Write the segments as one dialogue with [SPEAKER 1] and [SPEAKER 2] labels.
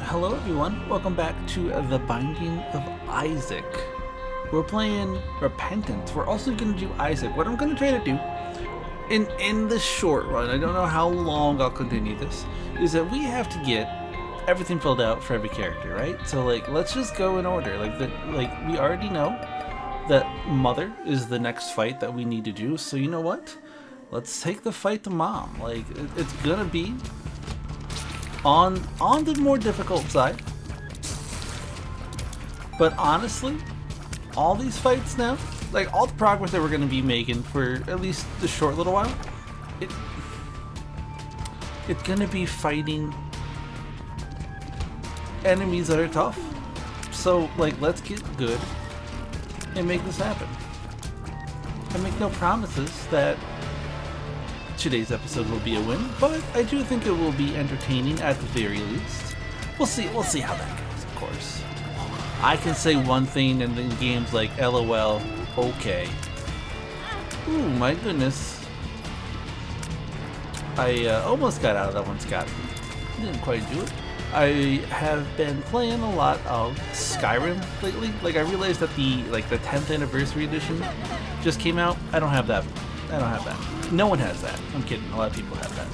[SPEAKER 1] Hello everyone, welcome back to The Binding of Isaac. We're playing Repentance. We're also going to do Isaac. What I'm going to try to do in the short run, I don't know how long I'll continue this, is that we have to get everything filled out for every character, right? So let's just go in order. We already know that Mother is the next fight that we need to do. So you know what? Let's take the fight to Mom. It's gonna be on the more difficult side. But honestly, all these fights now, all the progress that we're going to be making for at least the short little while, it's going to be fighting enemies that are tough. So let's get good and make this happen. I make no promises that today's episode will be a win, but I do think it will be entertaining at the very least. We'll see how that goes, of course. I can say one thing and then games like LOL, okay. Ooh, my goodness. I almost got out of that one, Scott. Didn't quite do it. I have been playing a lot of Skyrim lately. I realized that the 10th anniversary edition just came out. I don't have that. No one has that. I'm kidding. A lot of people have that.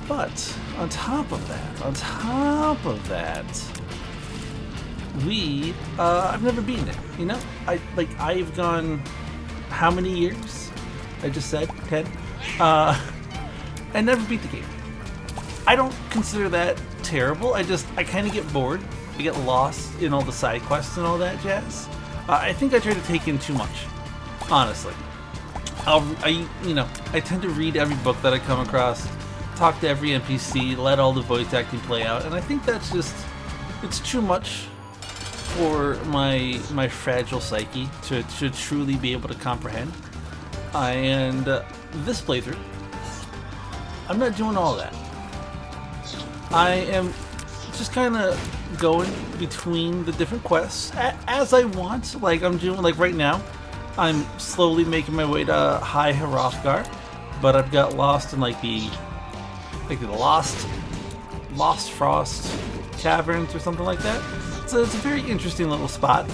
[SPEAKER 1] But on top of that, I've never been there. You know, I've gone how many years? I just said 10. I never beat the game. I don't consider that terrible. I kind of get bored. I get lost in all the side quests and all that jazz. I think I try to take in too much, honestly. I tend to read every book that I come across, talk to every NPC, let all the voice acting play out, and I think that's it's too much for my fragile psyche to truly be able to comprehend. And this playthrough, I'm not doing all that. I am just kind of going between the different quests as I want. I'm doing right now. I'm slowly making my way to High Hrothgar, but I've got lost in the Lost Frost Caverns or something like that. So it's a very interesting little spot.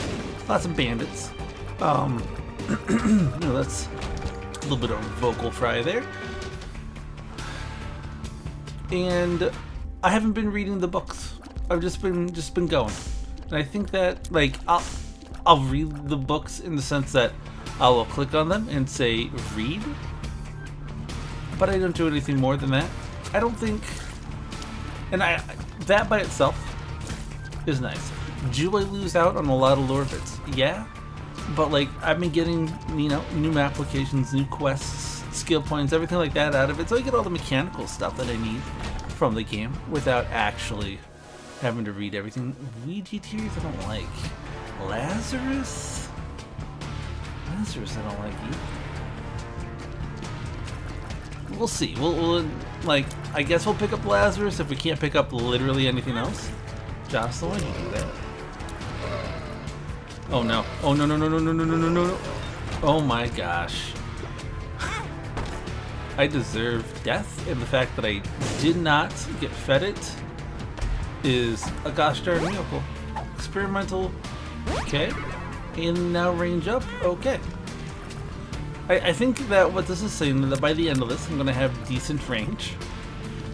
[SPEAKER 1] Lots of bandits. That's a little bit of vocal fry there. And I haven't been reading the books. I've just been going, and I think that I'll read the books in the sense that I will click on them and say read, but I don't do anything more than that. I don't think, and that by itself is nice. Do I lose out on a lot of lore bits? Yeah, but I've been getting new map locations, new quests, skill points, everything like that out of it, so I get all the mechanical stuff that I need from the game without actually having to read everything. Ouija tears I don't like. Lazarus, I don't like you. We'll see. We'll I guess we'll pick up Lazarus if we can't pick up literally anything else. Jocelyn, why'd you do that? Oh no. Oh no. Oh my gosh. I deserve death, and the fact that I did not get fed it is a gosh darn miracle. Experimental. Okay, and now range up. Okay, I think that what this is saying that by the end of this, I'm going to have decent range,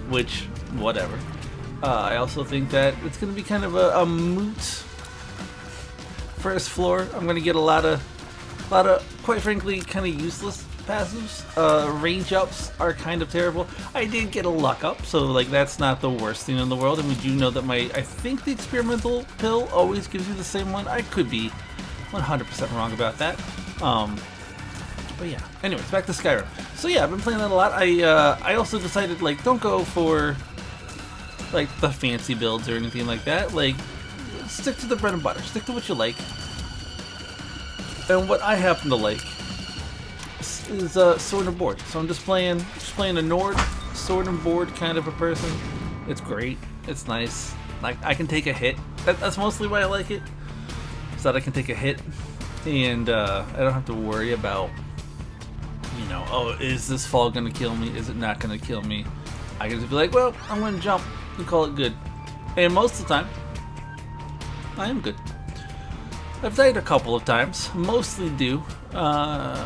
[SPEAKER 1] which whatever. I also think that it's going to be kind of a moot first floor. I'm going to get a lot of quite frankly kind of useless passives. Range ups are kind of terrible. I did get a luck up, so that's not the worst thing in the world, and we do know that I think the experimental pill always gives you the same one. I could be 100% wrong about that. But yeah. Anyways, back to Skyrim. So yeah, I've been playing that a lot. I also decided don't go for the fancy builds or anything like that. Stick to the bread and butter. Stick to what you like. And what I happen to like is sword and board. So I'm just playing a Nord sword and board kind of a person. It's great. It's nice. I can take a hit. That's mostly why I like it. So that I can take a hit, and I don't have to worry about oh, is this fall gonna kill me? Is it not gonna kill me? I can just be well, I'm gonna jump and call it good. And most of the time, I am good. I've died a couple of times, mostly due to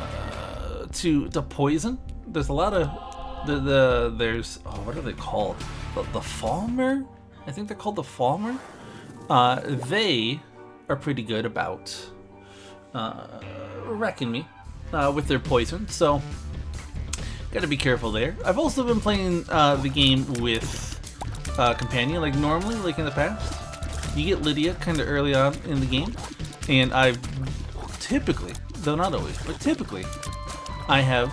[SPEAKER 1] poison. There's a lot of there's what are they called? The Falmer? I think they're called the Falmer. They are pretty good about wrecking me with their poison, so gotta be careful there. I've also been playing the game with companion, like normally, like in the past. You get Lydia kind of early on in the game, and I've typically, though not always, but typically, I have,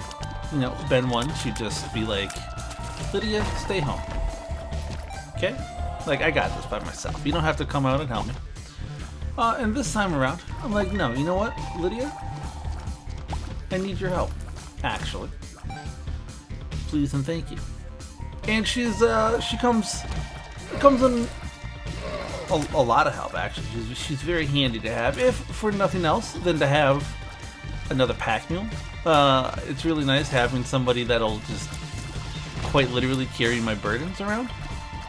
[SPEAKER 1] you know, been one to just be like, Lydia, stay home. Okay? Like, I got this by myself. You don't have to come out and help me. And this time around, I'm like, no, you know what, Lydia? I need your help, actually. Please and thank you. And she comes in a lot of help, actually. She's very handy to have, if for nothing else than to have another pack mule. It's really nice having somebody that'll just quite literally carry my burdens around.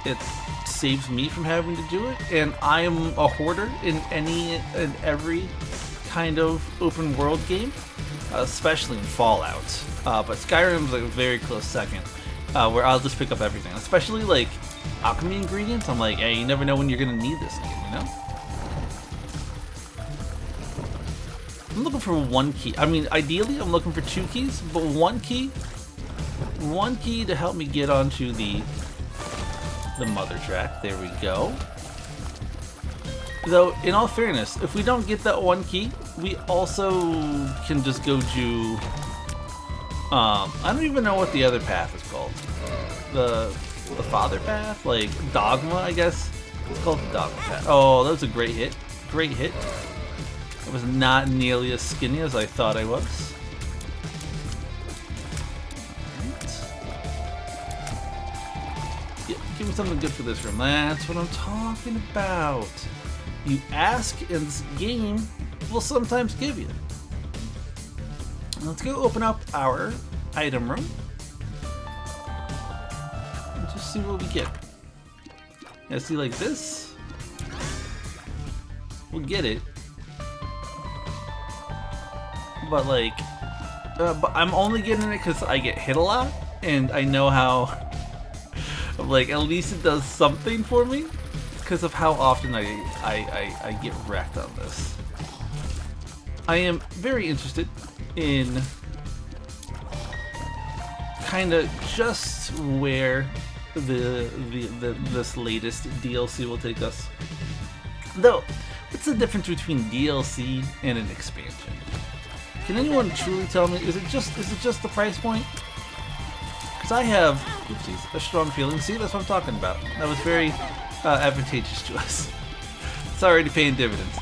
[SPEAKER 1] It saves me from having to do it, and I am a hoarder in any and every kind of open world game, especially in Fallout. But Skyrim's like a very close second, where I'll just pick up everything, especially like alchemy ingredients. I'm like, hey, you never know when you're gonna need this again, you know? I'm looking for one key. I mean, ideally, I'm looking for 2 keys, but one key to help me get onto the mother track. There we go. Though, in all fairness, if we don't get that one key, we also can just go to I don't even know what the other path is called. The father path? Like, Dogma, I guess? It's called the Dogma path. Oh, that was a great hit. Great hit. I was not nearly as skinny as I thought I was. Yeah, give me something good for this room. That's what I'm talking about. You ask, and this game will sometimes give you. Let's go open up our item room and just see what we get. Yeah, see, like this, we'll get it, but like, but I'm only getting it because I get hit a lot, and I know how. Like, at least it does something for me because of how often I get wrecked on this. I am very interested in kind of just where this latest DLC will take us. Though, what's the difference between DLC and an expansion? Can anyone truly tell me? Is it just the price point? Because I have, oopsies, a strong feeling. See, that's what I'm talking about. That was very advantageous to us. It's already paying dividends.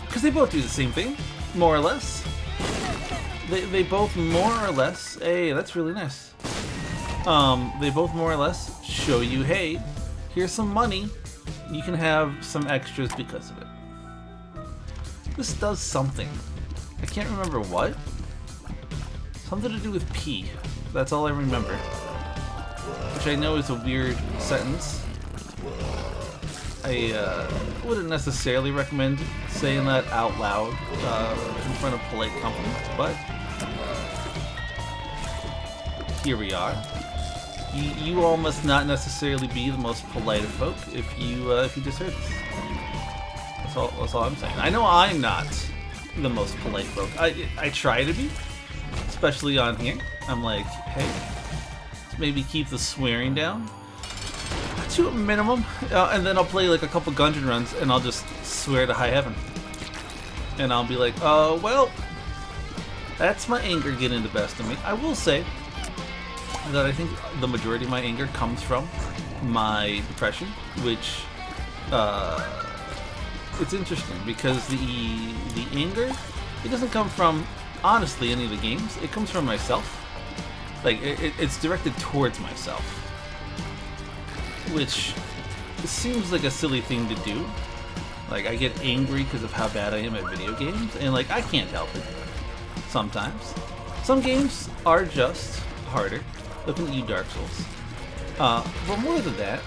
[SPEAKER 1] Because they both do the same thing, more or less. They both more or less. Hey, that's really nice. They both more or less show you, hey, here's some money. You can have some extras because of it. This does something. I can't remember what. Something to do with P. That's all I remember. Which I know is a weird sentence. I wouldn't necessarily recommend saying that out loud in front of polite company, but here we are. You all must not necessarily be the most polite of folk if you just heard this. That's all I'm saying. I know I'm not the most polite folk. I try to be, especially on here. I'm like, hey, let's maybe keep the swearing down to a minimum, and then I'll play like a couple Gungeon runs, and I'll just swear to high heaven, and I'll be like, well, that's my anger getting the best of me. I will say that I think the majority of my anger comes from my depression, which it's interesting because the anger, it doesn't come from honestly any of the games. It comes from myself. Like it's directed towards myself, which seems like a silly thing to do. Like, I get angry because of how bad I am at video games, and like, I can't help it sometimes. Some games are just harder. Looking at you, Dark Souls. But more than that,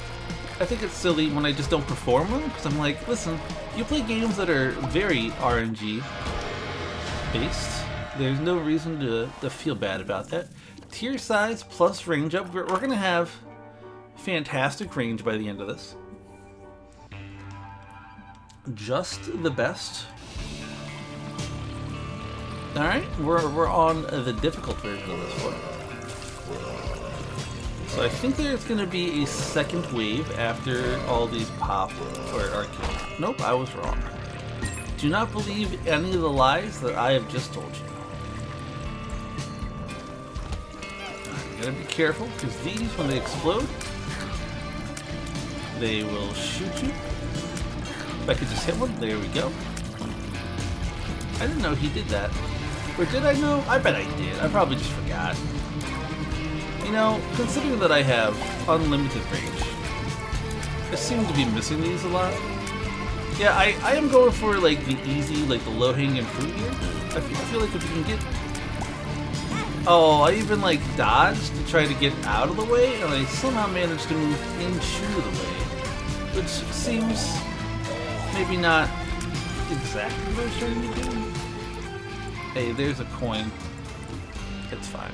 [SPEAKER 1] I think it's silly when I just don't perform well, because I'm like, listen, you play games that are very RNG based. There's no reason to feel bad about that. Tier size plus range up, we're going to have fantastic range by the end of this. Just the best. Alright, we're on the difficult version of this one. So I think there's going to be a second wave after all these pop or are killed. Nope, I was wrong. Do not believe any of the lies that I have just told you. You gotta be careful, because these, when they explode, they will shoot you. If I could just hit one, there we go. I didn't know he did that. Or did I know? I bet I did. I probably just forgot. You know, considering that I have unlimited range, I seem to be missing these a lot. Yeah, I am going for like the easy, like the low-hanging fruit here. I feel like if you can get... Oh, I even like dodged to try to get out of the way, and I somehow managed to move into the way. Which seems maybe not exactly what I was trying to do. Hey, there's a coin. It's fine.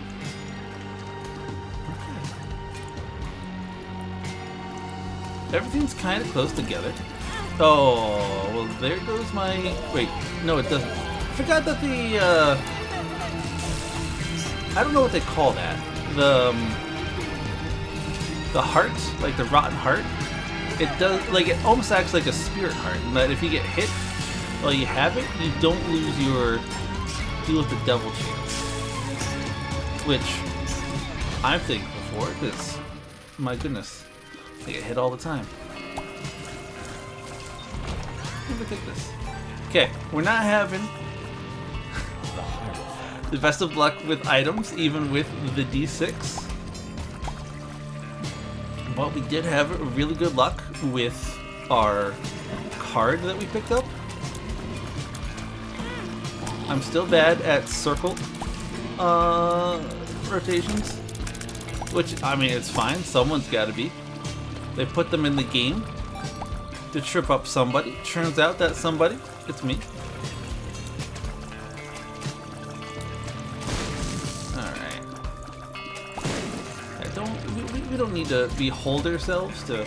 [SPEAKER 1] Okay. Everything's kind of close together. Oh, well, there goes my... Wait, no, it doesn't. I forgot that the, I don't know what they call that. The heart, like the rotten heart. It does, like, it almost acts like a spirit heart. But if you get hit while you have it, you don't lose your deal with the devil chance. Which I'm thankful for, because, my goodness, I get hit all the time. Let me take this. Okay, we're not having the best of luck with items, even with the D6. But we did have really good luck with our card that we picked up. I'm still bad at circle rotations, which, I mean, it's fine. Someone's got to be. They put them in the game to trip up somebody. Turns out that somebody, it's me. Alright. We don't need to behold ourselves to...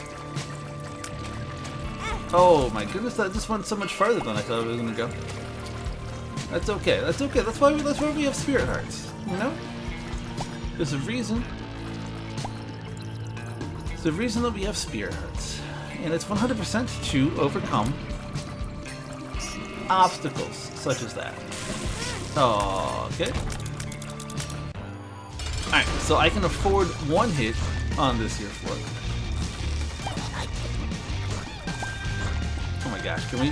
[SPEAKER 1] Oh my goodness, that just went so much farther than I thought it was going to go. That's okay, that's okay. That's why we have spirit hearts, you know? There's a reason. There's a reason that we have spirit hearts. And it's 100% to overcome obstacles such as that. Oh, okay. Alright, so I can afford one hit on this here floor. Oh my gosh, can we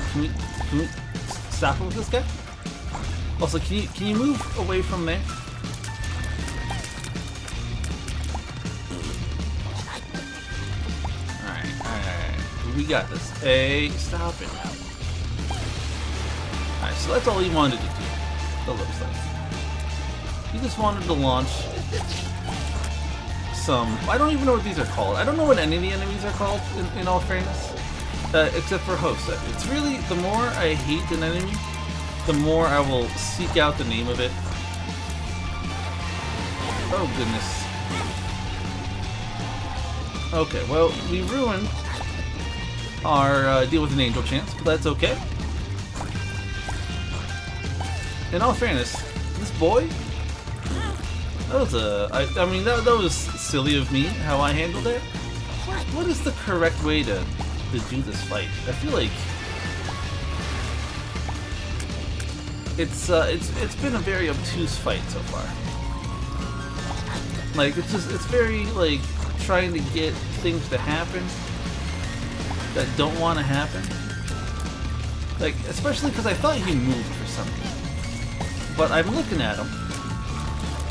[SPEAKER 1] stop him with this guy? Also, can you move away from there? Alright. We got this. Hey, stop it now. Alright, so that's all he wanted to do. That looks like. He just wanted to launch some... I don't even know what these are called. I don't know what any of the enemies are called, in all fairness. Except for hosts. It's really, the more I hate an enemy, the more I will seek out the name of it. Oh, goodness. Okay, well, we ruined our deal with an angel chance, but that's okay. In all fairness, this boy, that was I mean, that was silly of me, how I handled it. What is the correct way to do this fight? I feel like it's been a very obtuse fight so far. Like, it's very, like, trying to get things to happen that don't want to happen. Like, especially because I thought he moved for something. But I'm looking at him,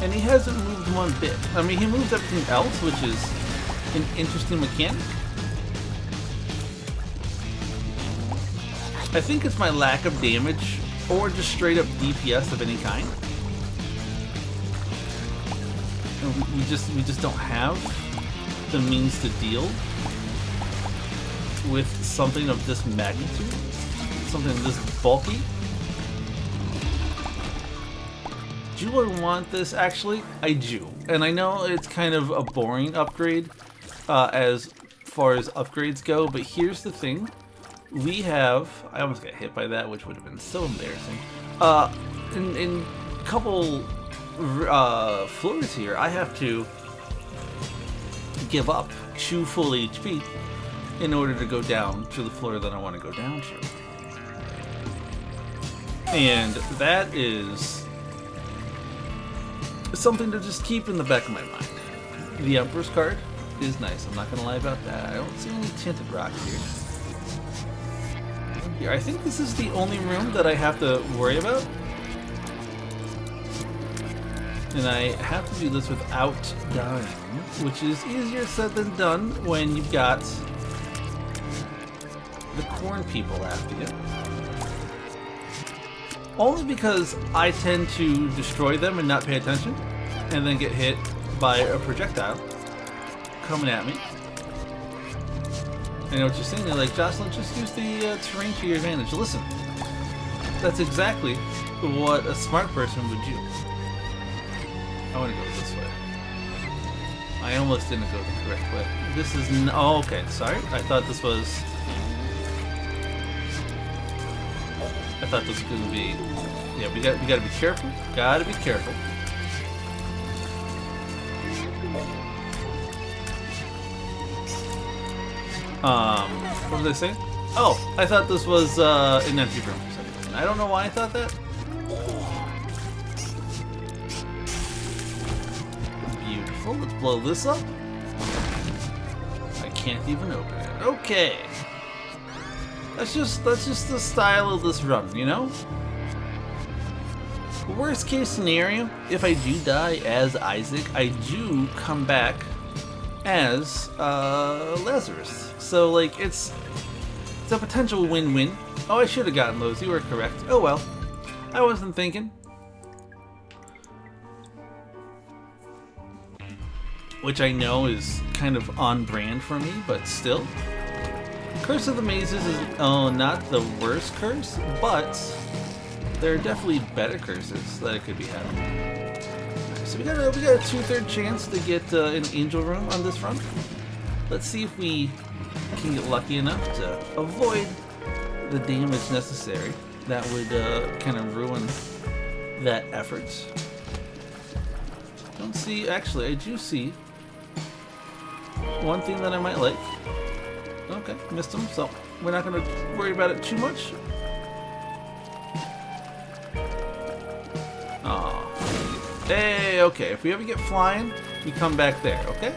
[SPEAKER 1] and he hasn't moved one bit. I mean, he moves everything else, which is an interesting mechanic. I think it's my lack of damage, or just straight up DPS of any kind. We just don't have the means to deal with something of this magnitude, something this bulky. Do I want this? Actually, I do. And I know it's kind of a boring upgrade as far as upgrades go, but here's the thing. We have... I almost got hit by that, which would have been so embarrassing. In a couple floors here, I have to give up 2 full HP in order to go down to the floor that I want to go down to. And that is something to just keep in the back of my mind. The Emperor's card is nice, I'm not going to lie about that. I don't see any tinted rocks here. I think this is the only room that I have to worry about. And I have to do this without dying, which is easier said than done when you've got the corn people after you. Only because I tend to destroy them and not pay attention, and then get hit by a projectile coming at me. I know what you're saying. They're like, Jocelyn, just use the terrain to your advantage. Listen, that's exactly what a smart person would do. I want to go this way. I almost didn't go the correct way. This is oh, okay. Sorry, I thought this was. I thought this was going to be. Yeah, we got to be careful. Got to be careful. What was I saying? Oh, I thought this was an empty room for some reason. I don't know why I thought that. Beautiful. Let's blow this up. I can't even open it. Okay. That's just the style of this run, you know? Worst case scenario, if I do die as Isaac, I do come back as Lazarus. So like it's a potential win-win. Oh, I should have gotten those. You were correct. Oh well. I wasn't thinking. Which I know is kind of on brand for me, but still. Curse of the Mazes is not the worst curse, but there are definitely better curses that it could be having. So we got a 2/3 chance to get an angel room on this front. Let's see if we can get lucky enough to avoid the damage necessary that would kind of ruin that effort. Don't see. Actually, I do see one thing that I might like. Okay, missed him, so we're not going to worry about it too much. Oh, hey, okay. If we ever get flying, we come back there, okay?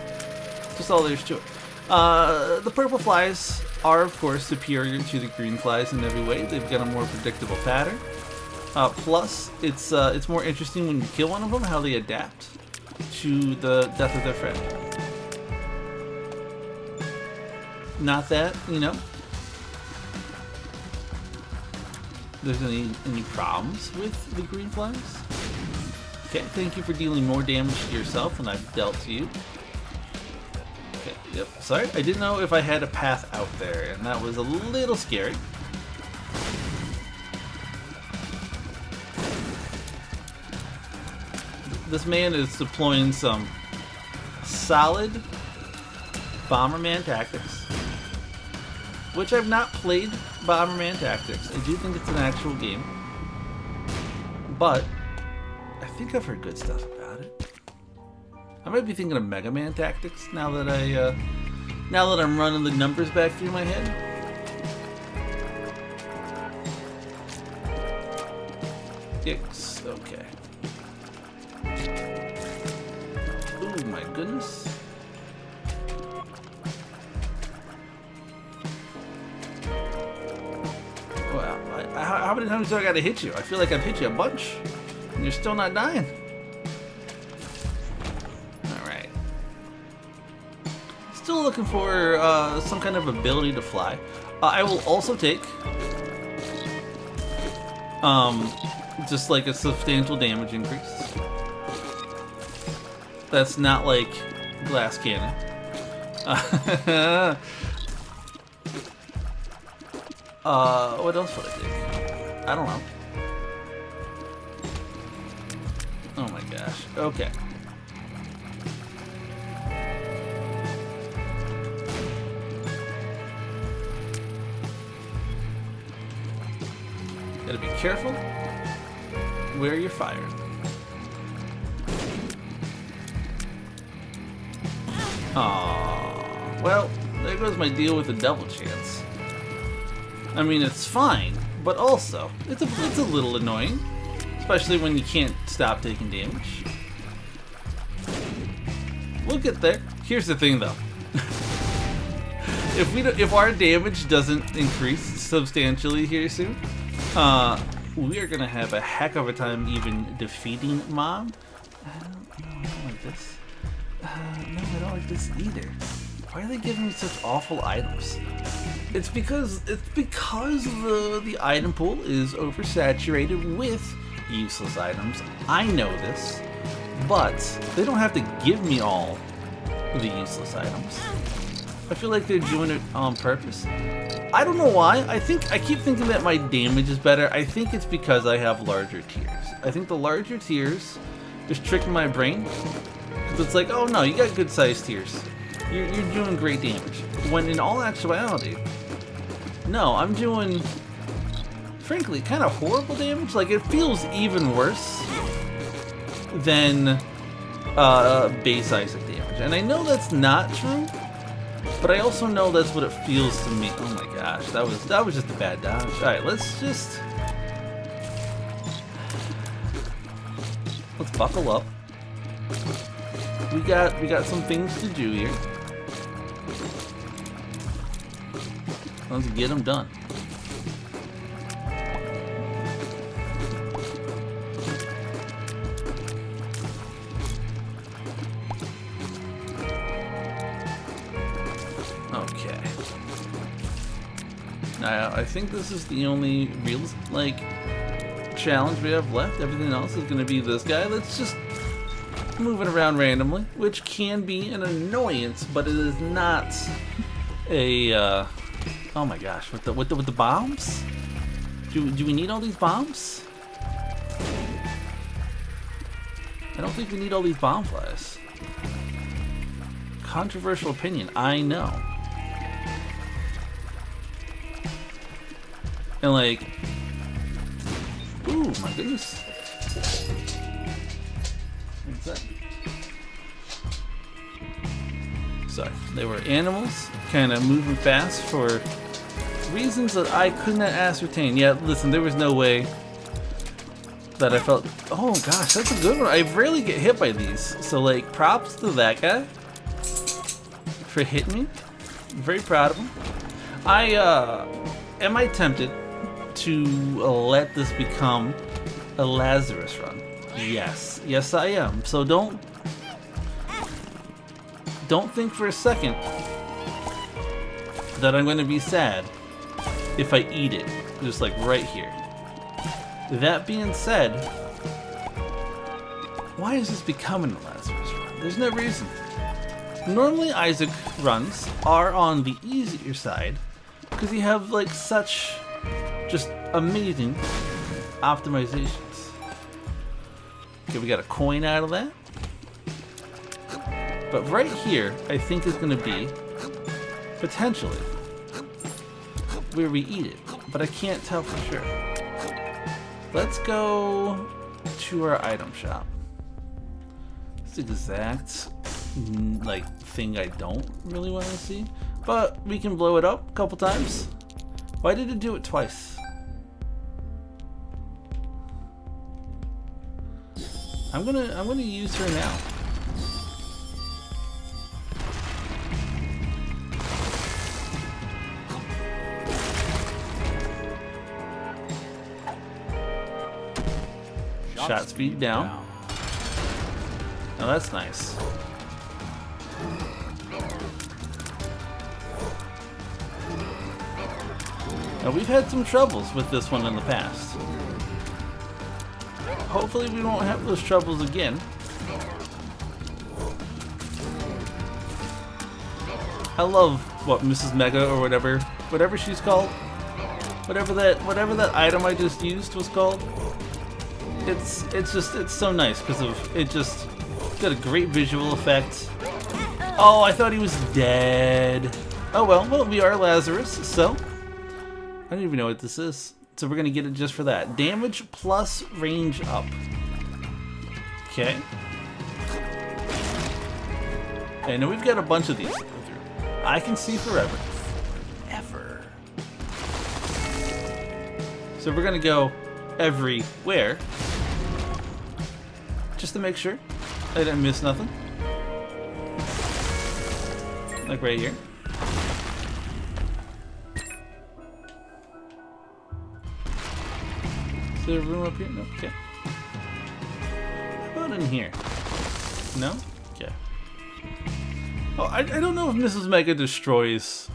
[SPEAKER 1] That's all there's to it. The purple flies are, of course, superior to the green flies in every way. They've got a more predictable pattern. Plus, it's more interesting when you kill one of them, how they adapt to the death of their friend. Not that, you know, there's any problems with the green flies. Okay, thank you for dealing more damage to yourself than I've dealt to you. Okay, yep, sorry, I didn't know if I had a path out there, and that was a little scary. This man is deploying some solid Bomberman tactics. Which I've not played Bomberman Tactics. I do think it's an actual game. But I think I've heard good stuff about it. I might be thinking of Mega Man Tactics now that I'm running the numbers back through my head. Yikes, okay. Oh my goodness. How many times do I gotta hit you? I feel like I've hit you a bunch, and you're still not dying. Alright. Still looking for some kind of ability to fly. I will also take just like a substantial damage increase. That's not like glass cannon. What else would I do? I don't know. Oh my gosh. Okay. Gotta be careful where you're firing. Aww. Well, there goes my deal with the double chance. I mean, it's fine, but also, it's a little annoying. Especially when you can't stop taking damage. We'll get there. Here's the thing though. If our damage doesn't increase substantially here soon, we are gonna have a heck of a time even defeating Mom. I don't like this. No, I don't like this either. Why are they giving me such awful items? It's because the item pool is oversaturated with useless items. I know this, but they don't have to give me all the useless items. I feel like they're doing it on purpose. I don't know why. I keep thinking that my damage is better. I think it's because I have larger tiers. I think the larger tiers just tricking my brain. Because it's like, oh no, you got good sized tiers. You're doing great damage. When in all actuality, no, I'm doing, frankly, kind of horrible damage. Like, it feels even worse than base Isaac damage. And I know that's not true, but I also know that's what it feels to me. Oh my gosh, that was just a bad dodge. Alright, let's buckle up. We got some things to do here. Let's get them done. Okay. Now, I think this is the only real, like, challenge we have left. Everything else is going to be this guy. Let's just move it around randomly, which can be an annoyance, but it is not a, oh my gosh, with the bombs? Do we need all these bombs? I don't think we need all these bomb flies. Controversial opinion, I know. And like, ooh, my goodness. What's that? Sorry, they were animals, kind of moving fast for reasons that I could not ascertain. Yeah, listen, there was no way that I felt. Oh gosh, that's a good one. I rarely get hit by these, so like, props to that guy for hitting me. I'm very proud of him. Am I tempted to let this become a Lazarus run? Yes, yes I am. So don't think for a second that I'm going to be sad if I eat it, just like right here. That being said, why is this becoming a Lazarus run? There's no reason. Normally Isaac runs are on the easier side because you have like such just amazing optimizations. Okay, we got a coin out of that. But right here, I think is going to be potentially where we eat it, but I can't tell for sure. Let's go to our item shop. It's the exact like thing I don't really want to see, but we can blow it up a couple times. Why did it do it twice? I'm gonna use her now. Shot speed down. Oh, that's nice. Now, we've had some troubles with this one in the past. Hopefully we won't have those troubles again. I love what Mrs. Mega or whatever she's called, whatever that item I just used was called. It's so nice because of it. Just got a great visual effect. Oh, I thought he was dead. Oh well, we are Lazarus, so I don't even know what this is. So we're gonna get it just for that. Damage plus range up. Okay. And now we've got a bunch of these to go through. I can see forever. Ever. So we're gonna go everywhere. Just to make sure I didn't miss nothing. Like right here. Is there a room up here? No? Okay. How about in here? No? Okay. Oh, I don't know if Mrs. Mega destroys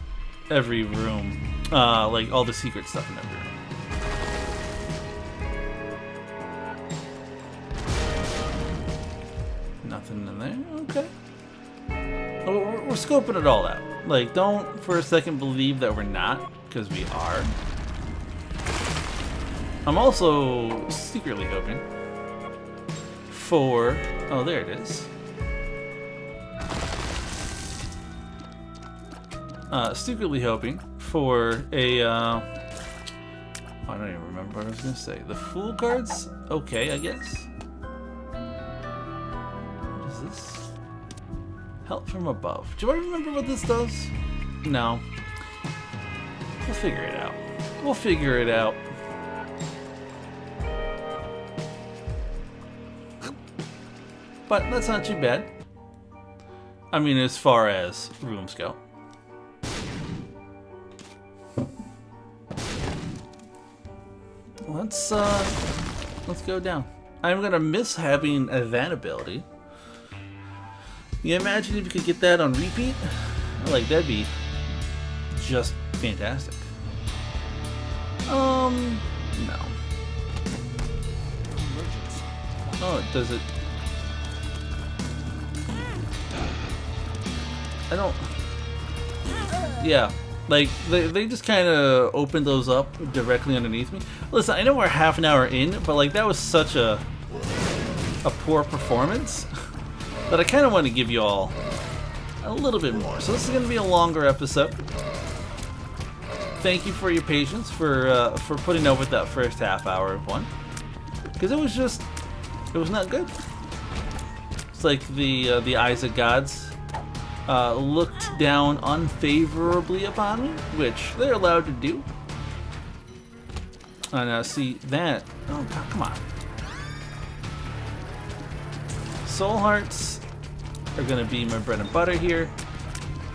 [SPEAKER 1] every room. Like all the secret stuff in every room. Nothing in there? Okay. Oh, we're scoping it all out. Like, don't for a second believe that we're not, because we are. I'm also secretly hoping for... Oh, there it is. Secretly hoping for a... I don't even remember what I was going to say. The Fool cards? Okay, I guess. What is this? Help from above. Do I remember what this does? No. We'll figure it out. We'll figure it out. But that's not too bad. I mean, as far as rooms go. Let's go down. I'm gonna miss having that ability. You imagine if you could get that on repeat? Like, that'd be just fantastic. No. Oh, does it? I don't... Yeah, like, they just kind of opened those up directly underneath me. Listen, I know we're half an hour in, but, like, that was such a poor performance that I kind of want to give you all a little bit more. So this is going to be a longer episode. Thank you for your patience, for putting up with that first half hour of one. Because it was not good. It's like the eyes of gods looked down unfavorably upon me, which they're allowed to do. And see that. Oh God, come on. Soul hearts are gonna be my bread and butter here.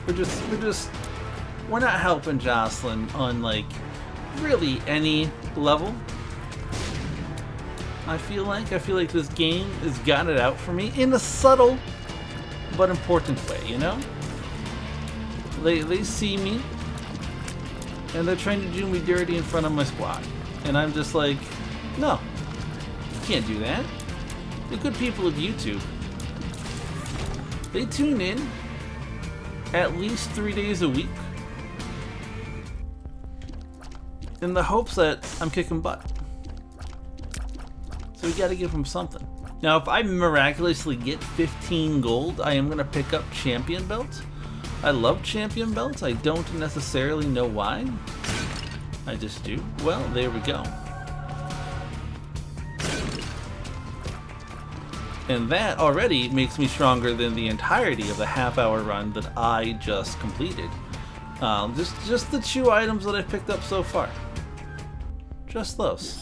[SPEAKER 1] We're not helping Jocelyn on like really any level. I feel like this game has got it out for me in a subtle but important way, you know? They see me and they're trying to do me dirty in front of my squad. And I'm just like, no, you can't do that. The good people of YouTube, they tune in at least 3 days a week in the hopes that I'm kicking butt. So we gotta give them something. Now, if I miraculously get 15 gold, I am going to pick up champion belts. I love champion belts. I don't necessarily know why. I just do. Well, there we go. And that already makes me stronger than the entirety of the half-hour run that I just completed. Just the 2 items that I've picked up so far. Just those.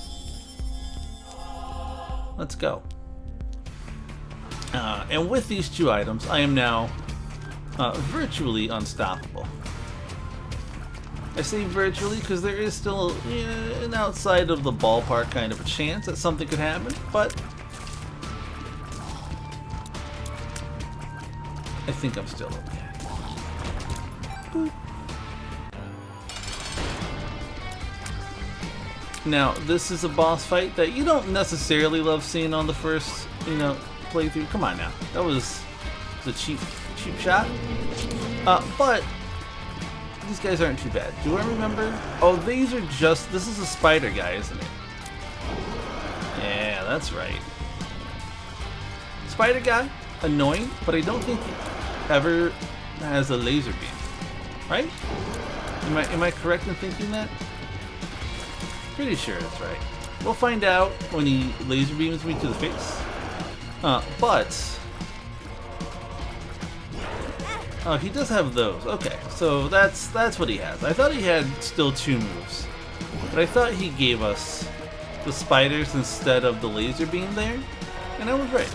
[SPEAKER 1] Let's go. And with these 2 items, I am now virtually unstoppable. I say virtually because there is still an outside of the ballpark kind of a chance that something could happen, but I think I'm still okay. Boop. Now, this is a boss fight that you don't necessarily love seeing on the first, playthrough. Come on now, that was a cheap shot. But these guys aren't too bad. Do I remember? Oh, these are just... This is a spider guy, isn't it? Yeah, that's right. Spider guy, annoying, but I don't think he ever has a laser beam. Right? Am I correct in thinking that? Pretty sure that's right. We'll find out when he laser beams me to the face. But... Oh, he does have those. Okay, so that's what he has. I thought he had still 2 moves. But I thought he gave us the spiders instead of the laser beam there. And I was right.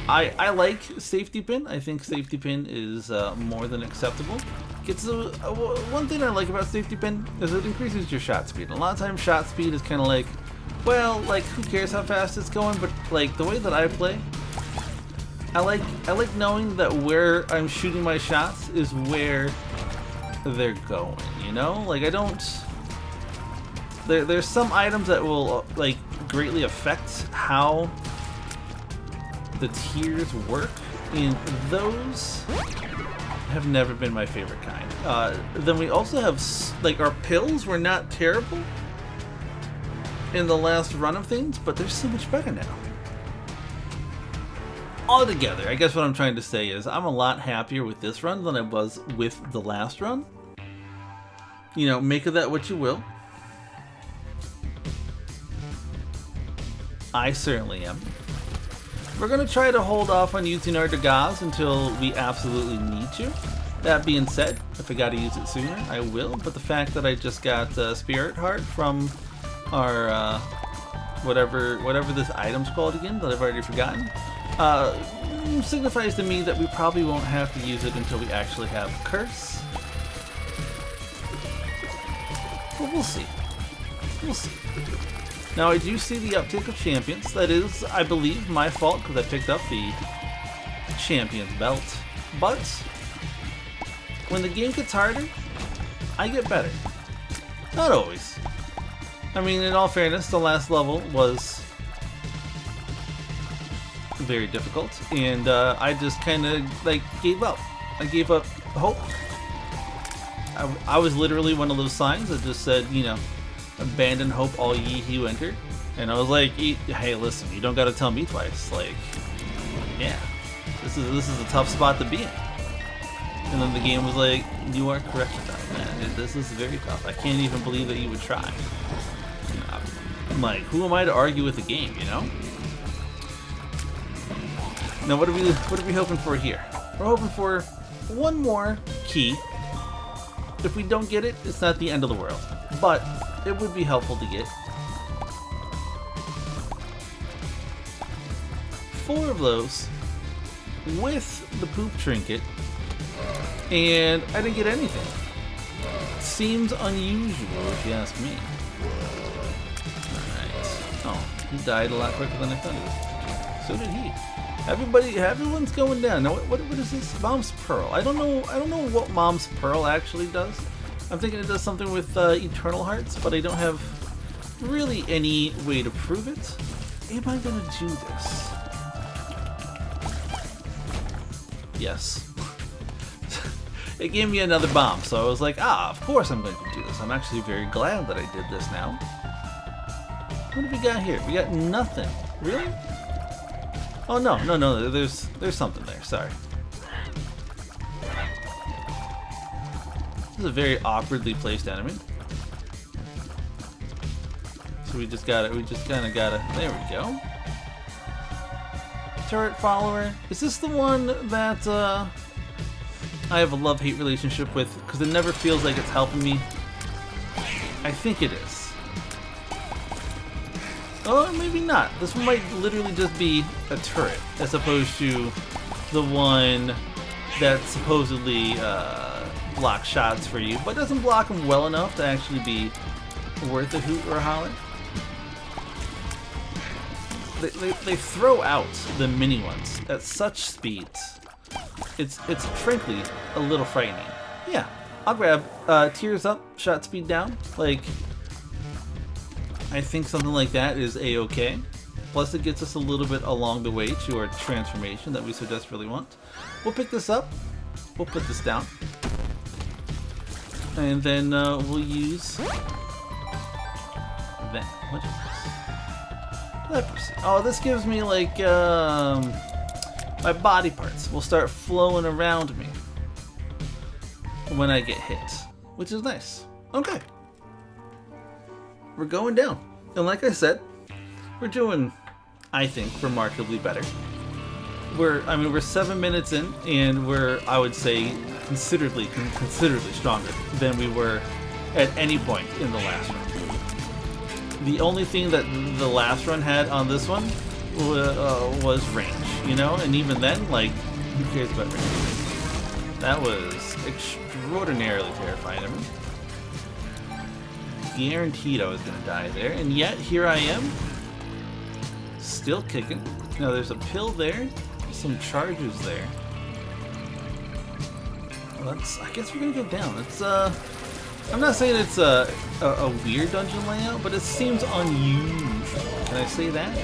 [SPEAKER 1] I like Safety Pin. I think Safety Pin is more than acceptable. Gets one thing I like about Safety Pin is it increases your shot speed. A lot of times shot speed is kind of like, well, like who cares how fast it's going, but like the way that I play, I like knowing that where I'm shooting my shots is where they're going, you know? Like I don't... There's some items that will like greatly affect how the tiers work, and those have never been my favorite kind. Then we also have, like, our pills were not terrible in the last run of things, but they're so much better now. Altogether, I guess what I'm trying to say is I'm a lot happier with this run than I was with the last run. You know, make of that what you will. I certainly am. We're going to try to hold off on using our Dagaz until we absolutely need to. That being said, if I got to use it sooner, I will. But the fact that I just got Spirit Heart from our whatever this item's called again that I've already forgotten, signifies to me that we probably won't have to use it until we actually have Curse. But we'll see. We'll see. Now I do see the uptick of champions. That is, I believe, my fault because I picked up the champion's belt. But when the game gets harder, I get better. Not always. I mean, in all fairness, the last level was very difficult, and I just kind of like gave up. I gave up hope. I was literally one of those signs that just said, you know, abandon hope, all ye who enter. And I was like, hey, listen, you don't got to tell me twice. Like, yeah, this is a tough spot to be in. And then the game was like, you are correct with that, man. This is very tough. I can't even believe that you would try. I'm like, who am I to argue with the game, you know? Now, what are we hoping for here? We're hoping for one more key. If we don't get it, it's not the end of the world. But it would be helpful to get 4 of those with the poop trinket, and I didn't get anything. Seems unusual if you ask me. Alright. Oh, he died a lot quicker than I thought he would. So did he. Everyone's going down. Now what is this? Mom's Pearl. I don't know what Mom's Pearl actually does. I'm thinking it does something with Eternal Hearts, but I don't have really any way to prove it. Am I gonna do this? Yes. It gave me another bomb, so I was like, of course I'm going to do this. I'm actually very glad that I did this now. What have we got here? We got nothing. Really? Oh no, there's something there, sorry. This is a very awkwardly placed enemy. So we kinda gotta, there we go. Turret follower. Is this the one that I have a love-hate relationship with because it never feels like it's helping me? I think it is. Oh, maybe not. This one might literally just be a turret as opposed to the one that supposedly blocks shots for you, but doesn't block them well enough to actually be worth a hoot or a holler. They throw out the mini ones at such speeds. It's frankly a little frightening. Yeah, I'll grab tears up, shot speed down. Like, I think something like that is a-okay. Plus it gets us a little bit along the way to our transformation that we so desperately want. We'll pick this up. We'll put this down. And then we'll use that. What is this? Leprosy. Oh, this gives me like my body parts will start flowing around me when I get hit, which is nice. Okay, we're going down, and like I said, we're doing, I think, remarkably better. We're 7 minutes in, and we're, I would say, considerably stronger than we were at any point in the last run. The only thing that the last run had on this one was range, you know, and even then, like, who cares about range? That was extraordinarily terrifying to me. Guaranteed I was gonna die there, and yet here I am, still kicking. Now there's a pill there, some charges there. Well, I guess we're gonna go down. It's I'm not saying it's a weird dungeon layout, but it seems unusual. Can I say that?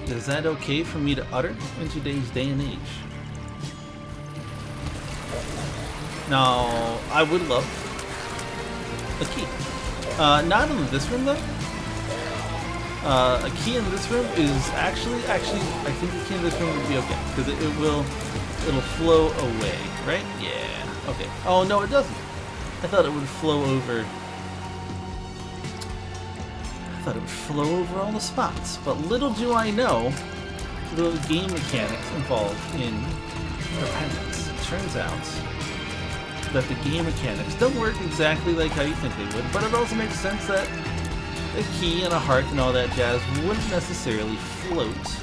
[SPEAKER 1] Is that okay for me to utter in today's day and age? Now, I would love a key. Not in this room though. A key in this room is actually, I think a key in this room would be okay because it'll flow away, right? Yeah. Okay. Oh no, it doesn't. I thought it would flow over. I thought it would flow over all the spots, but little do I know the game mechanics involved in Repentance. It turns out that the game mechanics don't work exactly like how you think they would, but it also makes sense that a key and a heart and all that jazz wouldn't necessarily float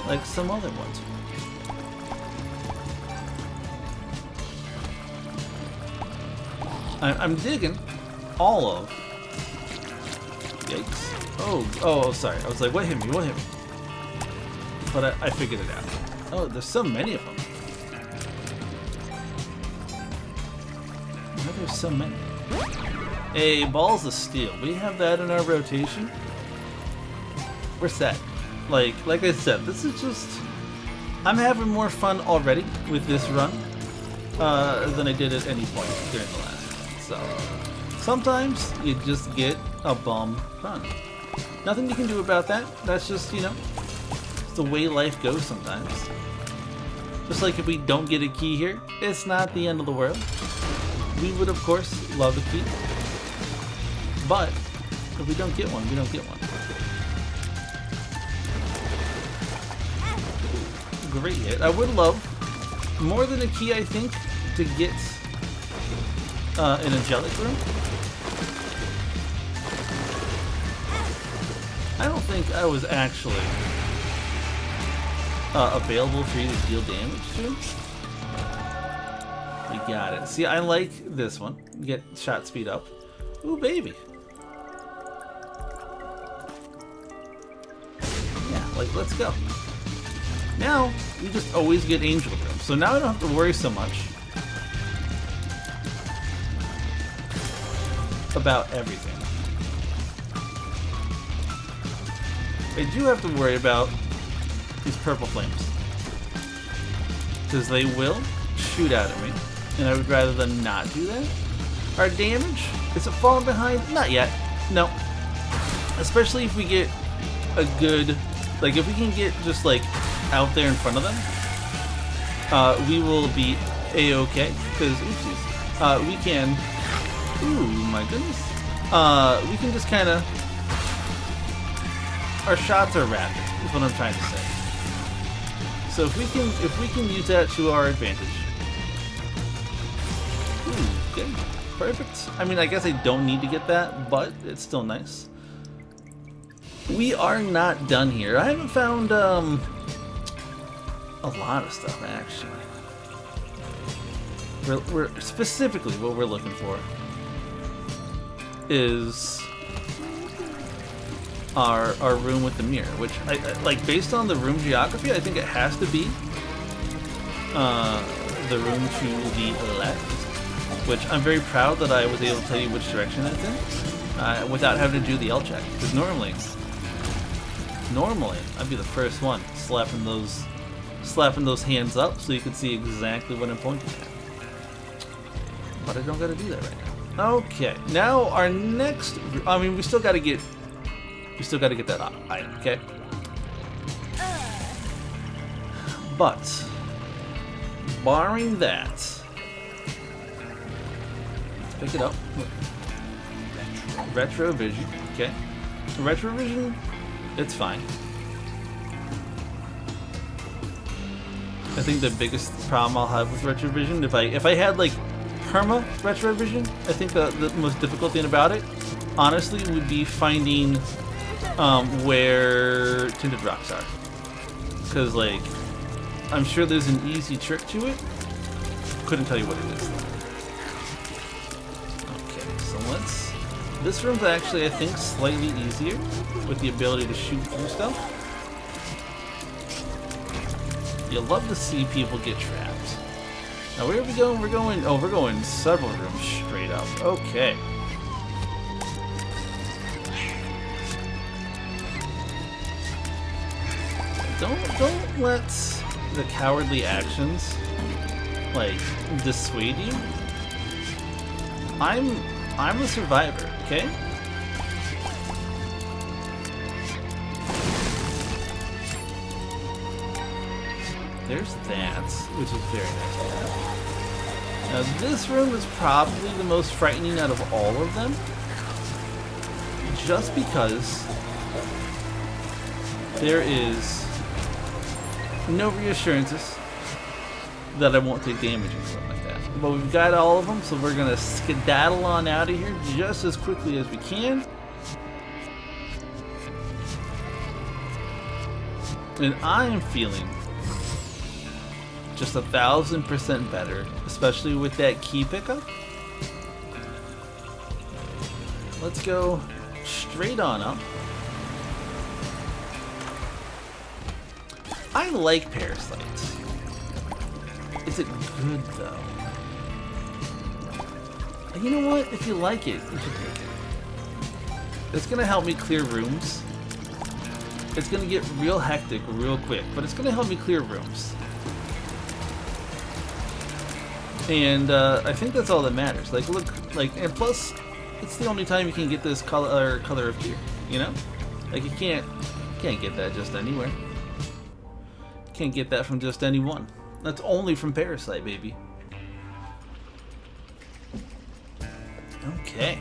[SPEAKER 1] like some other ones. I'm digging all of. Yikes. Oh, sorry. I was like, what hit me? What hit me? But I figured it out. Oh, there's so many of them. Why there's so many? Hey, balls of steel. We have that in our rotation. We're set. Like I said, this is just... I'm having more fun already with this run than I did at any point during the last. So, sometimes you just get a bum run. Nothing you can do about that. That's just, you know, it's the way life goes sometimes. Just like if we don't get a key here, it's not the end of the world. We would, of course, love a key. But, if we don't get one, we don't get one. Great hit. I would love, more than a key, I think, to get an angelic room. I don't think I was actually available for you to deal damage to. We got it. See, I like this one. Get shot speed up. Ooh, baby. Yeah, like, let's go. Now, we just always get angel room. So now I don't have to worry so much about everything. I do have to worry about these purple flames, because they will shoot out at me, and I would rather than not do that. Our damage, is it falling behind? Not yet. No. Especially if we get a good, like if we can get just like out there in front of them, we will be a-okay, because oopsies, we can, ooh my goodness, we can just kind of, our shots are rapid, is what I'm trying to say. So if we can use that to our advantage. Ooh, good. Perfect. I mean, I guess I don't need to get that, but it's still nice. We are not done here. I haven't found a lot of stuff actually. We're specifically what we're looking for is our room with the mirror, which I like based on the room geography. I think it has to be the room to the left, which I'm very proud that I was able to tell you which direction that's in without having to do the L check. Because normally I'd be the first one slapping those hands up so you can see exactly what I'm pointing at. But I don't gotta do that right now. Okay, now our next... I mean, we still gotta get that item, okay? But, barring that... Let's pick it up. Retrovision, okay. Retrovision, it's fine. I think the biggest problem I'll have with Retrovision, if I had like perma Retrovision, I think the most difficult thing about it, honestly, would be finding where tinted rocks are. Because like, I'm sure there's an easy trick to it. Couldn't tell you what it is though. Okay, so let's... This room's actually, I think, slightly easier with the ability to shoot through stuff. You'll love to see people get trapped. Now where are we going? We're going several rooms straight up. Okay. Don't let the cowardly actions like dissuade you. I'm a survivor, okay? There's that, which is very nice to have. Now this room is probably the most frightening out of all of them, just because there is no reassurances that I won't take damage or something like that. But we've got all of them, so we're gonna skedaddle on out of here just as quickly as we can. And I am feeling just 1000% better, especially with that key pickup. Let's go straight on up. I like parasites. Is it good though? You know what? If you like it, you should take it. It's gonna help me clear rooms. It's gonna get real hectic real quick, but it's gonna help me clear rooms. And I think that's all that matters. Like, look, like, and plus, it's the only time you can get this color of gear. You know, like you can't get that just anywhere. Can't get that from just anyone. That's only from Parasite, baby. Okay.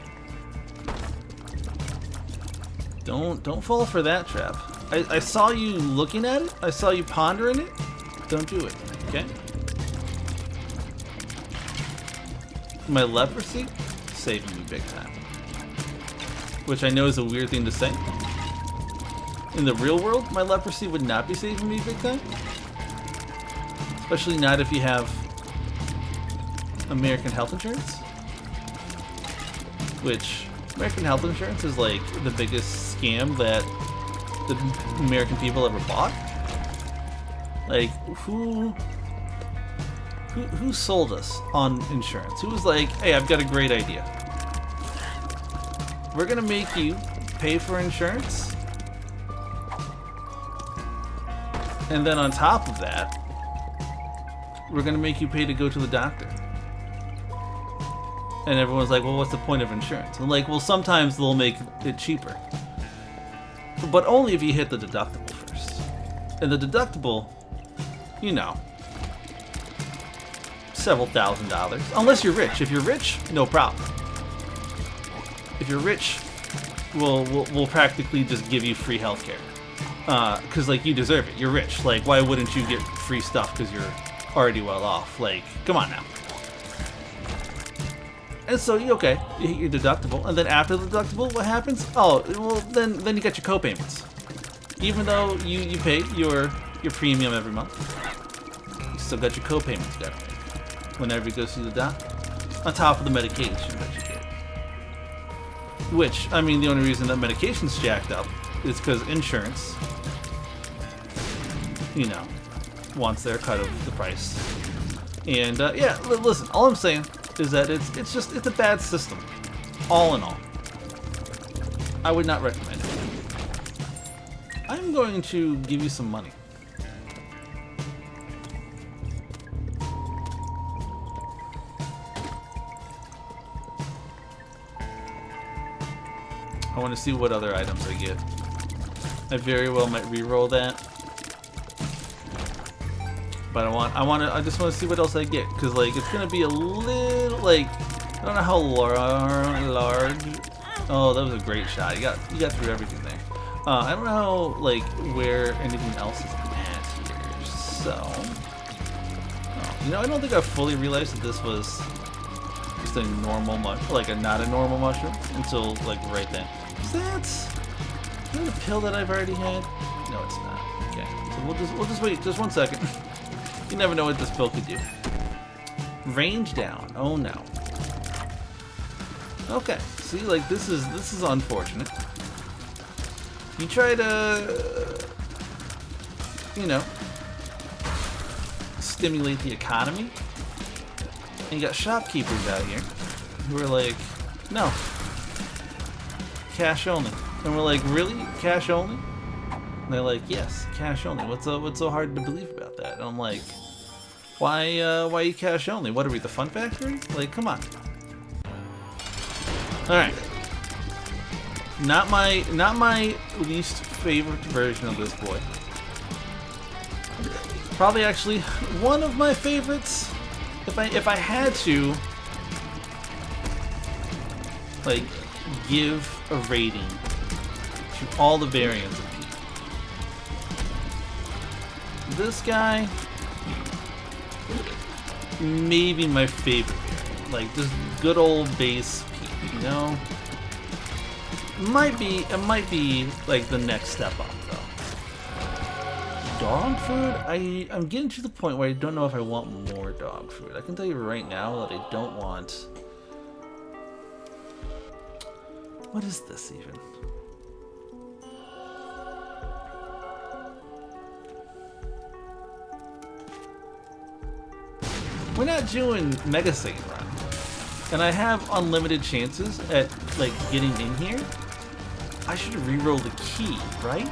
[SPEAKER 1] Don't fall for that trap. I saw you looking at it. I saw you pondering it. Don't do it. Okay. My leprosy saving me big time. Which I know is a weird thing to say. In the real world, my leprosy would not be saving me big time. Especially not if you have American health insurance. Which, American health insurance is like the biggest scam that the American people ever bought. Like, who sold us on insurance? Who was like, hey, I've got a great idea. We're gonna make you pay for insurance. And then on top of that, we're gonna make you pay to go to the doctor. And everyone's like, well, what's the point of insurance? And like, well, sometimes they'll make it cheaper. But only if you hit the deductible first. And the deductible, you know, several $1,000s. Unless you're rich. If you're rich, no problem. If you're rich, we'll practically just give you free healthcare. Because, like, you deserve it. You're rich. Like, why wouldn't you get free stuff because you're already well off? Like, come on now. And so, okay, you hit your deductible, and then after the deductible, what happens? Oh, well, then you got your co-payments. Even though you paid your premium every month, you still got your co-payments got to make whenever you go see the doctor, on top of the medication that you get. Which, I mean, the only reason that medication's jacked up is because insurance, you know, wants their cut of the price. And yeah, listen, all I'm saying is that it's a bad system, all in all. I would not recommend it. I'm going to give you some money. I want to see what other items I get. I very well might re-roll that. But I just want to see what else I get, because like it's gonna be a little like I don't know how large. Oh, that was a great shot. You got through everything there. I don't know how, like where anything else is at here. So, you know, I don't think I fully realized that this was just a normal mushroom, like not a normal mushroom, until like right then. Is that a pill that I've already had? No, it's not. Okay, so we'll just wait just 1 second. You never know what this pill could do. Range down. Oh no. Okay. See, like this is unfortunate. You try to, you know, stimulate the economy, and you got shopkeepers out here who are like, no, cash only. And we're like, really? Cash only? And they're like, yes, cash only. What's so hard to believe about that? And I'm like, why you cash only? What are we, the Fun Factory? Like, come on. All right. Not my least favorite version of this boy. Probably actually one of my favorites. If I had to like give a rating to all the variants of Pete, this guy maybe my favorite variant. Like this good old base Pete, you know? It might be like the next step up though. Dog food? I'm getting to the point where I don't know if I want more dog food. I can tell you right now that I don't want. What is this even? We're not doing Mega Saiyan Run, and I have unlimited chances at like getting in here. I should re-roll the key, right?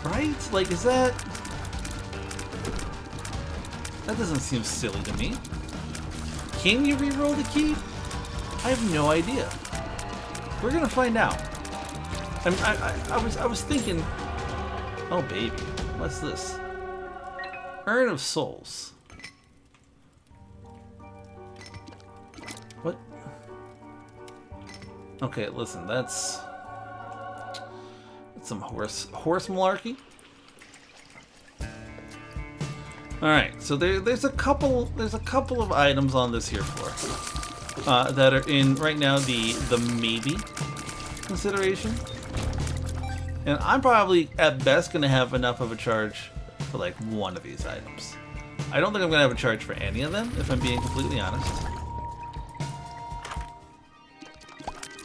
[SPEAKER 1] Right? Like, is that... That doesn't seem silly to me. Can you re-roll the key? I have no idea. We're gonna find out. I was thinking... Oh, baby. What's this? Urn of Souls. What? Okay, listen, that's some horse malarkey. All right, so there's a couple of items on this here floor that are in right now the maybe consideration, and I'm probably at best gonna have enough of a charge for like one of these items. I don't think I'm gonna have a charge for any of them, if I'm being completely honest.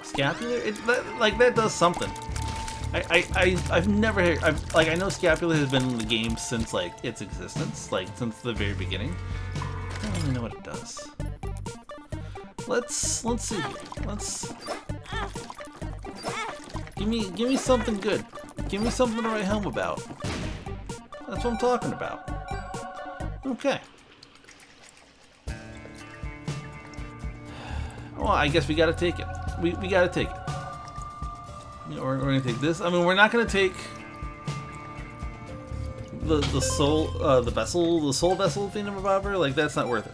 [SPEAKER 1] Scapular? That does something. I've never heard. I know Scapular has been in the game since like its existence, like since the very beginning. I don't really know what it does. Let's see here. Give me something good. Give me something to write home about. That's what I'm talking about. Okay. Well, I guess we gotta take it. We gotta take it. You know, we're gonna take this. I mean, we're not gonna take the soul vessel thingamabobber. Like, that's not worth it.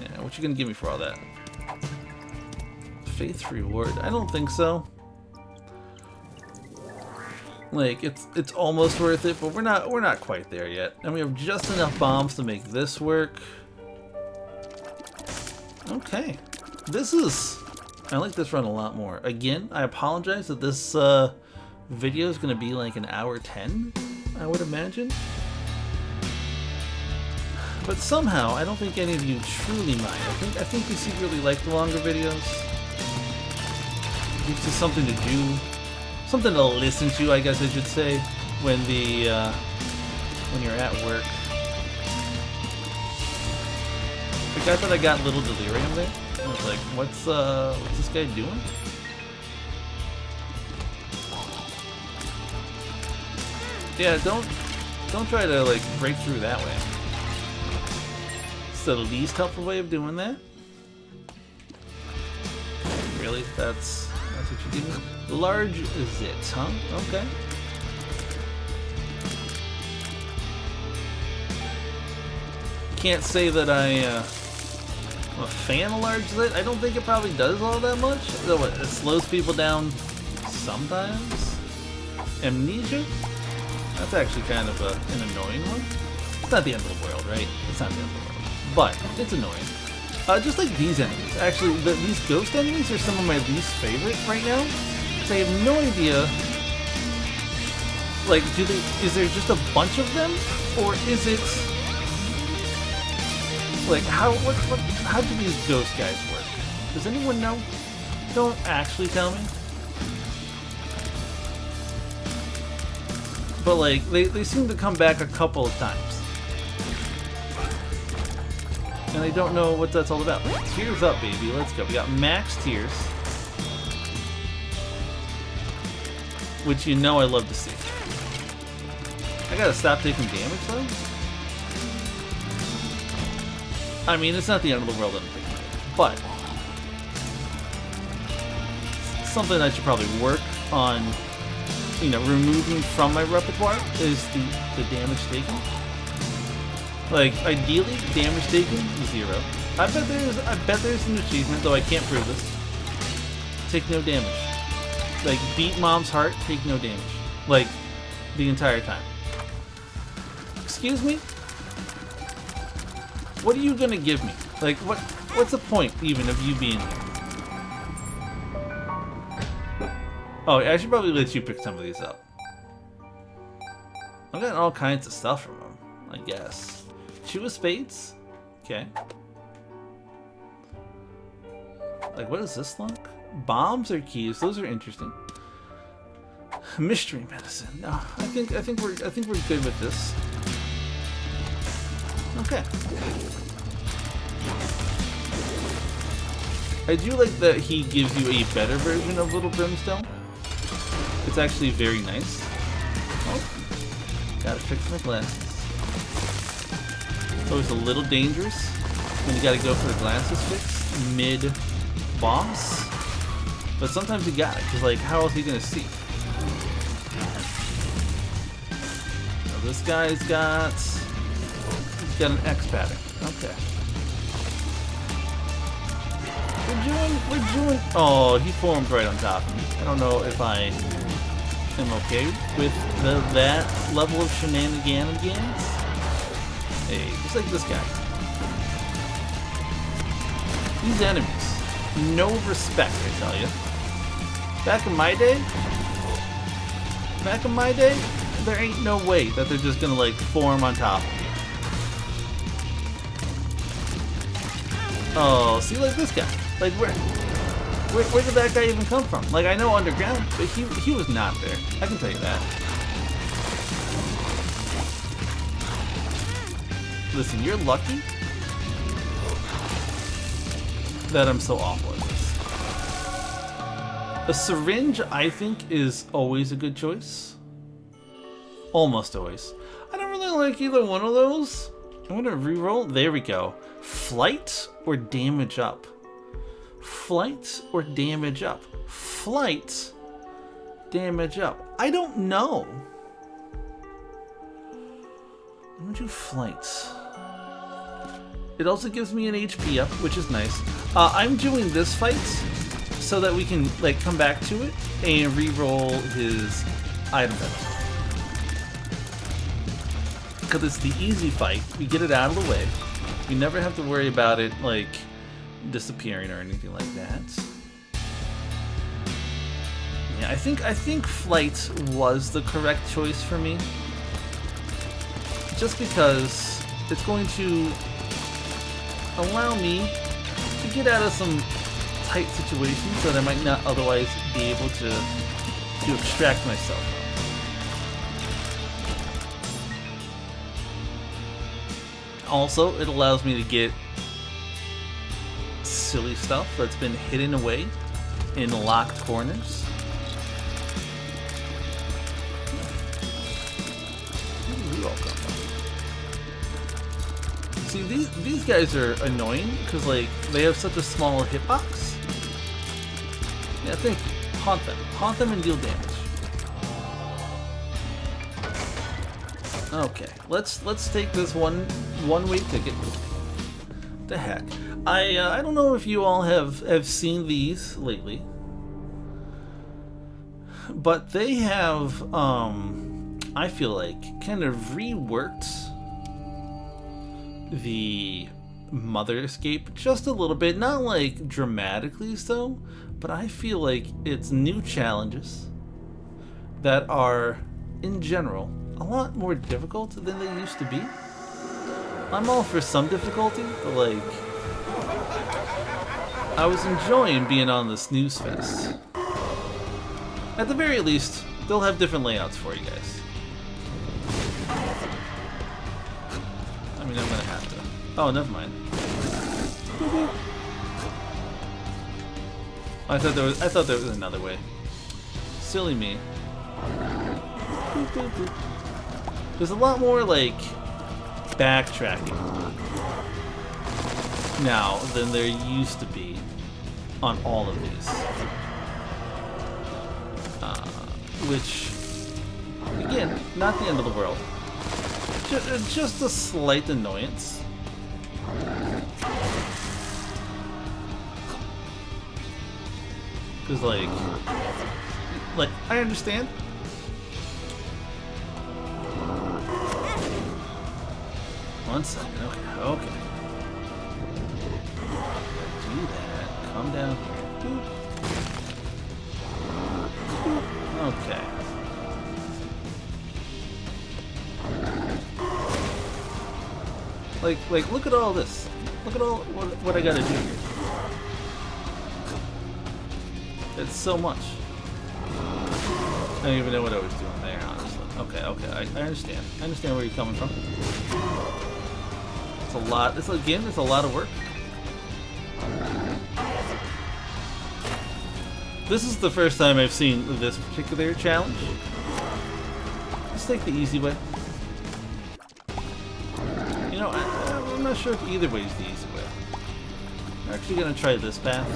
[SPEAKER 1] Yeah, what you gonna give me for all that? Faith reward? I don't think so. Like, it's almost worth it, but we're not quite there yet. And we have just enough bombs to make this work. Okay, I like this run a lot more. Again, I apologize that this video is going to be like an hour 10, I would imagine. But somehow, I don't think any of you truly mind. I think you secretly like the longer videos. It gives you something to do, something to listen to, I guess I should say, when you're at work. Forgot that I got little delirium there. I was like, what's this guy doing? Yeah, don't try to like break through that way. It's the least helpful way of doing that. Really? That's Large zits, huh? Okay. Can't say that I'm a fan of large zit. I don't think it probably does all that much. Though it slows people down sometimes. Amnesia? That's actually kind of an annoying one. It's not the end of the world, right? It's not the end of the world. But it's annoying. Just like these enemies. Actually, these ghost enemies are some of my least favorite right now. Because I have no idea. Like, is there just a bunch of them? Or is it... Like, how do these ghost guys work? Does anyone know? Don't actually tell me. But like, they seem to come back a couple of times. And I don't know what that's all about. Tears up, baby. Let's go. We got max tears. Which you know I love to see. I gotta stop taking damage though. I mean, it's not the end of the world, I don't think. But something I should probably work on, you know, removing from my repertoire is the damage taken. Like, ideally, damage taken, 0. I bet there's an achievement, though I can't prove this. Take no damage. Like, beat mom's heart, take no damage. Like, the entire time. Excuse me? What are you gonna give me? Like, what's the point, even, of you being here? Oh, I should probably let you pick some of these up. I'm getting all kinds of stuff from them, I guess. Two of spades? Okay. Like, what is this look? Bombs or keys? Those are interesting. Mystery medicine. No, I think we're good with this. Okay. I do like that he gives you a better version of Little Brimstone. It's actually very nice. Oh, gotta fix my glasses. It's always a little dangerous when you gotta go for the glasses fix mid-boss. But sometimes you got it, because like, how else are you gonna see? Now this guy's got an X pattern. Okay. We're doing. Oh, he formed right on top of me. I don't know if I am okay with that level of shenanigans. Hey, just like this guy. These enemies, no respect, I tell you. Back in my day, there ain't no way that they're just gonna like form on top of you. Oh, see, like this guy. Like, where did that guy even come from? Like, I know underground, but he was not there. I can tell you that. Listen, you're lucky that I'm so awful at this. A syringe, I think, is always a good choice. Almost always. I don't really like either one of those. I'm gonna reroll. There we go. Flight or damage up? Flight or damage up? Flight, damage up. I don't know. I'm gonna do flight. It also gives me an HP up, which is nice. I'm doing this fight so that we can like come back to it and re-roll his item benefit. Because it's the easy fight. We get it out of the way. We never have to worry about it like disappearing or anything like that. Yeah, I think flight was the correct choice for me. Just because it's going to allow me to get out of some tight situations that I might not otherwise be able to extract myself from. Also, it allows me to get silly stuff that's been hidden away in locked corners. Where do we all come from? See, these guys are annoying because like they have such a small hitbox. Yeah, thank you. Haunt them. Haunt them and deal damage. Okay, let's take this one-way ticket. The heck. I don't know if you all have seen these lately, but they have I feel like kind of reworked the Mother Escape just a little bit, not like dramatically so, but I feel like it's new challenges that are in general a lot more difficult than they used to be. I'm all for some difficulty, but like I was enjoying being on the Snooze Fest. At the very least, they'll have different layouts for you guys. I mean, I'm gonna have to. Oh, never mind. I thought there was another way. Silly me. There's a lot more like backtracking now than there used to be on all of these. Which, again, not the end of the world. Just a slight annoyance. Because, like, I understand. One second, okay. Do that. Calm down here. Okay. Like, look at all this. Look at all what I gotta do here. It's so much. I don't even know what I was doing there, honestly. Okay, I understand. I understand where you're coming from. It's a lot. It's a lot of work. This is the first time I've seen this particular challenge. Let's take the easy way. You know, I'm not sure if either way is the easy way. I'm actually gonna try this path.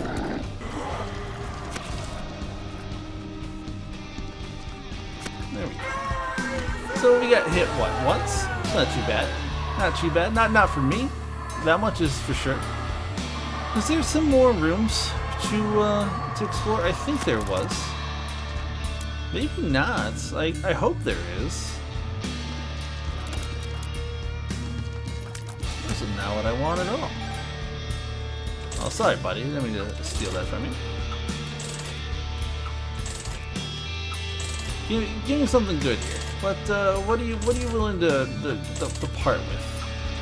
[SPEAKER 1] There we go. So we got hit once? Not too bad. Not too bad. Not for me. That much is for sure. Is there some more rooms to explore? I think there was. Maybe not. I hope there is. This is not what I want at all. Oh, sorry, buddy. I didn't mean to steal that from you. Give me something good here. But what are you willing to part with?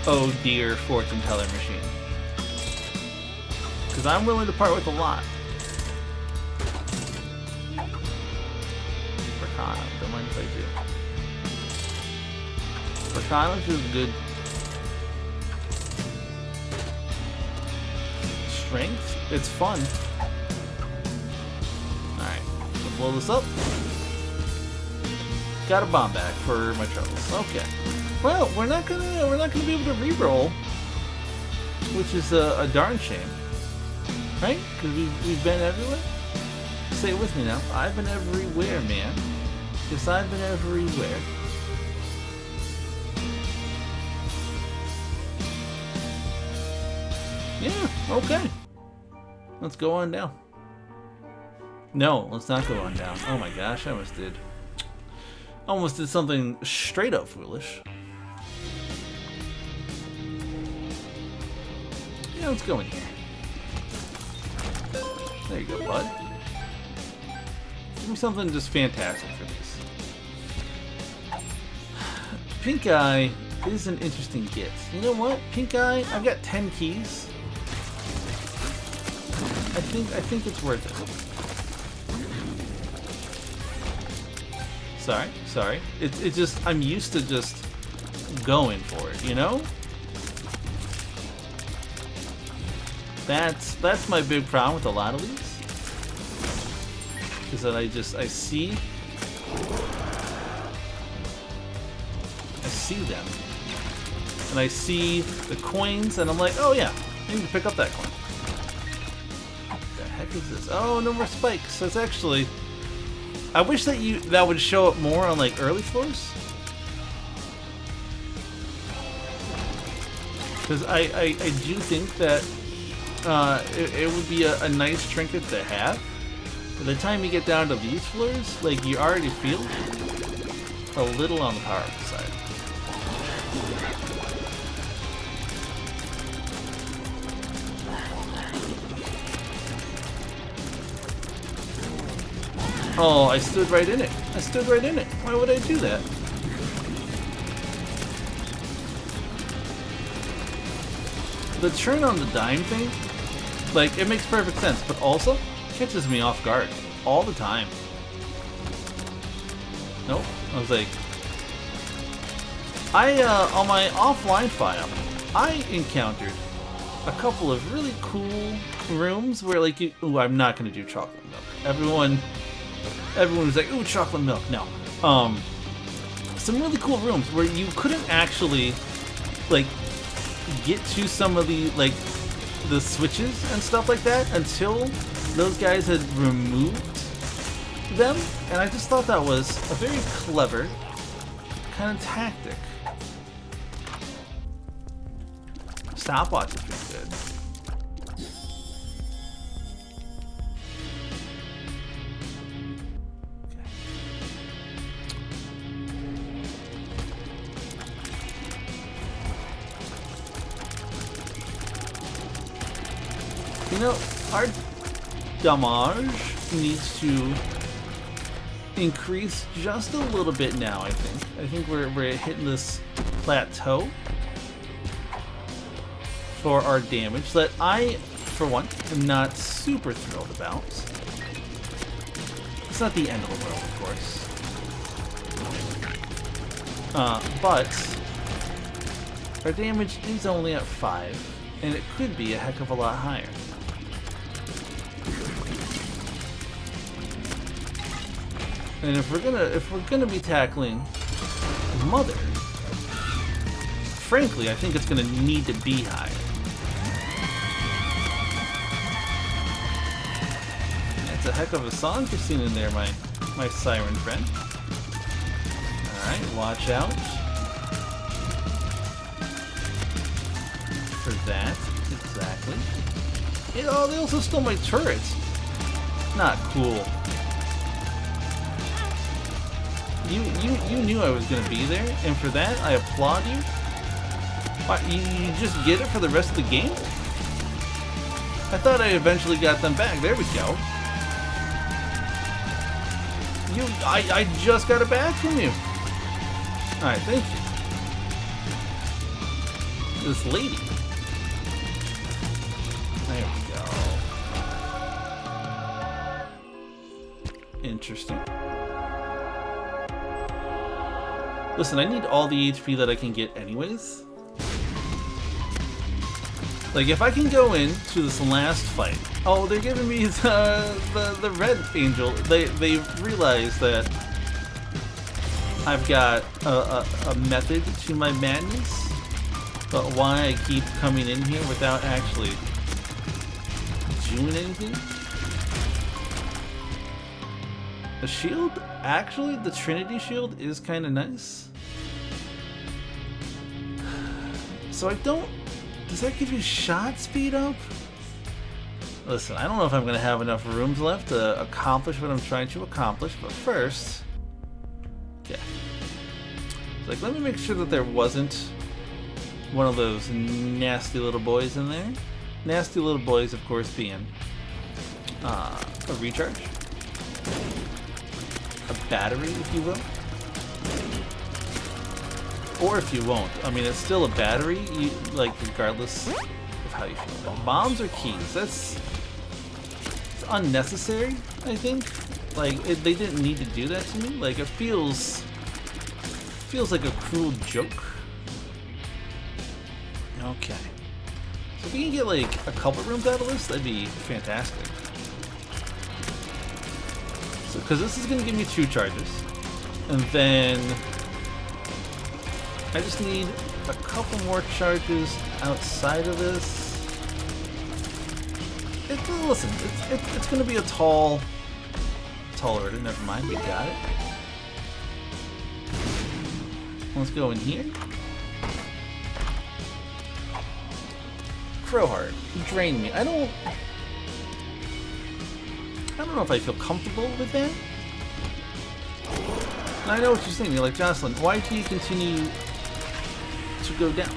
[SPEAKER 1] Oh dear, fortune teller machine. Because I'm willing to part with a lot. Arcana, don't mind if I do. Arcana is good. Strength, it's fun. Alright, let's blow this up. Got a bomb back for my troubles. Okay. Well, we're not gonna be able to reroll, which is a darn shame, right? Because we've been everywhere. Say it with me now. I've been everywhere, man. Yes, I've been everywhere. Yeah. Okay. Let's go on down. No, let's not go on down. Oh my gosh, I almost did. Almost did something straight up foolish. Yeah, let's go in here. There you go, bud. Give me something just fantastic for this. Pink Eye is an interesting get. You know what? Pink Eye, I've got 10 keys. I think it's worth it. Sorry. It just, I'm used to just going for it, you know? That's my big problem with a lot of these. Is that I see them. And I see the coins and I'm like, oh yeah, I need to pick up that coin. What the heck What's this? Oh, no more spikes. So it's actually... I wish that would show up more on like early floors. Because I do think that it would be a nice trinket to have. By the time you get down to these floors, like you already feel a little on the powerful side. Oh, I stood right in it. I stood right in it. Why would I do that? The turn on the dime thing, like, it makes perfect sense, but also catches me off guard all the time. Nope. I was like... on my offline file, I encountered a couple of really cool rooms where, like, ooh, I'm not gonna do chocolate milk. Everyone was like, ooh, chocolate milk. No. Some really cool rooms where you couldn't actually, like, get to some of the, like, the switches and stuff like that until those guys had removed them. And I just thought that was a very clever kind of tactic. Stopwatch is pretty good. You know, our damage needs to increase just a little bit now, I think. I think we're hitting this plateau for our damage that I, for one, am not super thrilled about. It's not the end of the world, of course. But our damage is only at 5, and it could be a heck of a lot higher. And if we're gonna be tackling Mother, frankly, I think it's gonna need to be higher. It's a heck of a song you're singing there, my siren friend. Alright, watch out for that, exactly. Oh, they also stole my turret. Not cool. You knew I was gonna be there, and for that, I applaud you. What, you just get it for the rest of the game? I thought I eventually got them back. There we go. I just got it back from you. Alright, thank you. This lady. There we go. Interesting. Listen, I need all the HP that I can get anyways. Like, if I can go into this last fight... Oh, they're giving me the red angel. They realize that I've got a method to my madness, but why I keep coming in here without actually doing anything. The shield? Actually, the Trinity shield is kind of nice. So I don't... Does that give you shot speed up? Listen, I don't know if I'm going to have enough rooms left to accomplish what I'm trying to accomplish, but first... Okay. Like, let me make sure that there wasn't one of those nasty little boys in there. Nasty little boys, of course, being a recharge. A battery, if you will. Or if you won't. I mean, it's still a battery, like, regardless of how you feel. Bombs are keys. It's unnecessary, I think. Like, they didn't need to do that to me. Like, it feels like a cruel joke. Okay. So if we can get, like, a couple rooms out of this, that'd be fantastic. So, because this is going to give me 2 charges. And then I just need a couple more charges outside of this. listen, it's gonna be a tall order. Never mind, we got it. Let's go in here. Crowheart, drain me. I don't know if I feel comfortable with that. I know what you're saying. You're like, Jocelyn, why do you continue to go down?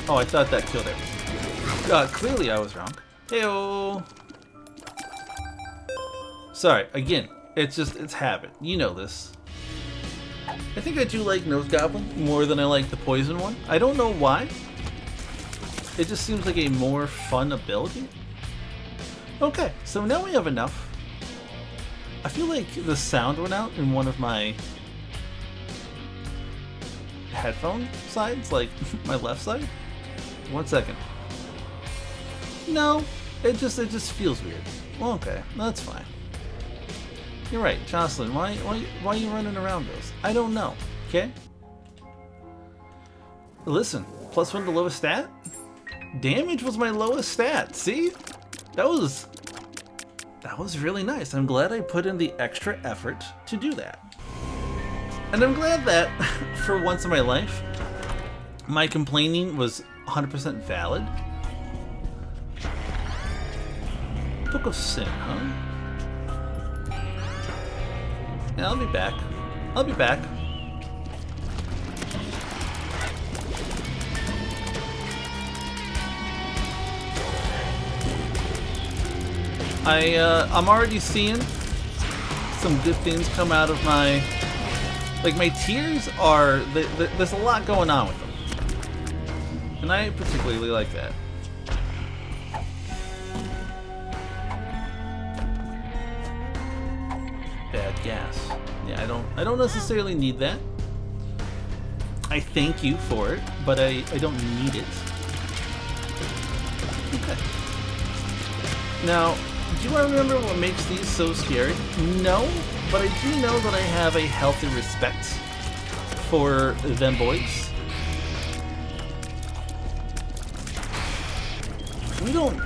[SPEAKER 1] Oh, I thought that killed everything. Clearly I was wrong. Heyo. Sorry, again, it's habit. You know this. I think I do like Nose Goblin more than I like the poison one. I don't know why. It just seems like a more fun ability. Okay, so now we have enough. I feel like the sound went out in one of my headphone sides, like my left side. 1 second. No, it just feels weird. Well, okay, that's fine. You're right, Jocelyn. Why are you running around those? I don't know. Okay. Listen, +1 to lowest stat. Damage was my lowest stat. See, that was really nice. I'm glad I put in the extra effort to do that, and I'm glad that for once in my life, my complaining was 100% valid. Book of Sin, huh? Yeah, I'll be back. I'll be back. I'm already seeing some good things come out of my... Like, my tiers are... There's a lot going on with them. And I particularly like that. Bad gas. Yeah, I don't necessarily need that. I thank you for it, but I don't need it. Okay. Now, do I remember what makes these so scary? No, but I do know that I have a healthy respect for them boys. We don't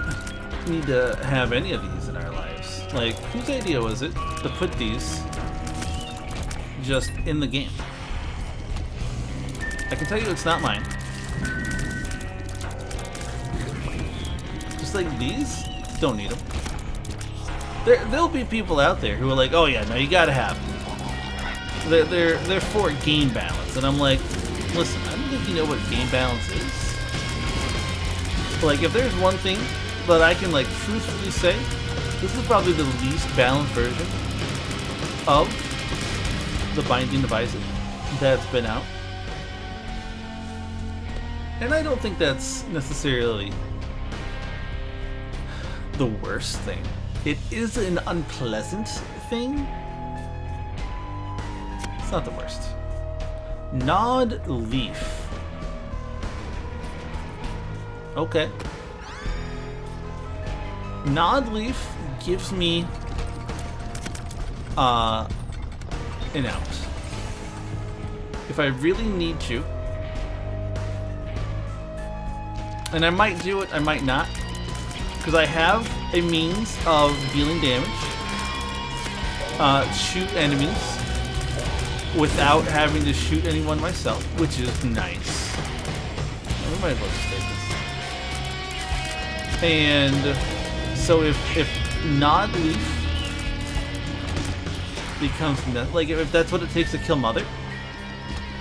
[SPEAKER 1] need to have any of these in our lives. Like, whose idea was it to put these just in the game? I can tell you it's not mine. Just like these, don't need them. There'll be people out there who are like, oh yeah, no, you gotta have them. They're for game balance, and I'm like, listen, I don't think you know what game balance is. Like, if there's one thing that I can like truthfully say, this is probably the least balanced version of the Binding of Isaac that's been out. And I don't think that's necessarily the worst thing. It is an unpleasant thing. It's not the worst. Gnawed Leaf. Okay. Gnawed Leaf gives me an out. If I really need to. And I might do it, I might not. Because I have a means of dealing damage. Shoot enemies without having to shoot anyone myself, which is nice. We might as well just take this. And so if Gnawed Leaf becomes, like, if that's what it takes to kill Mother,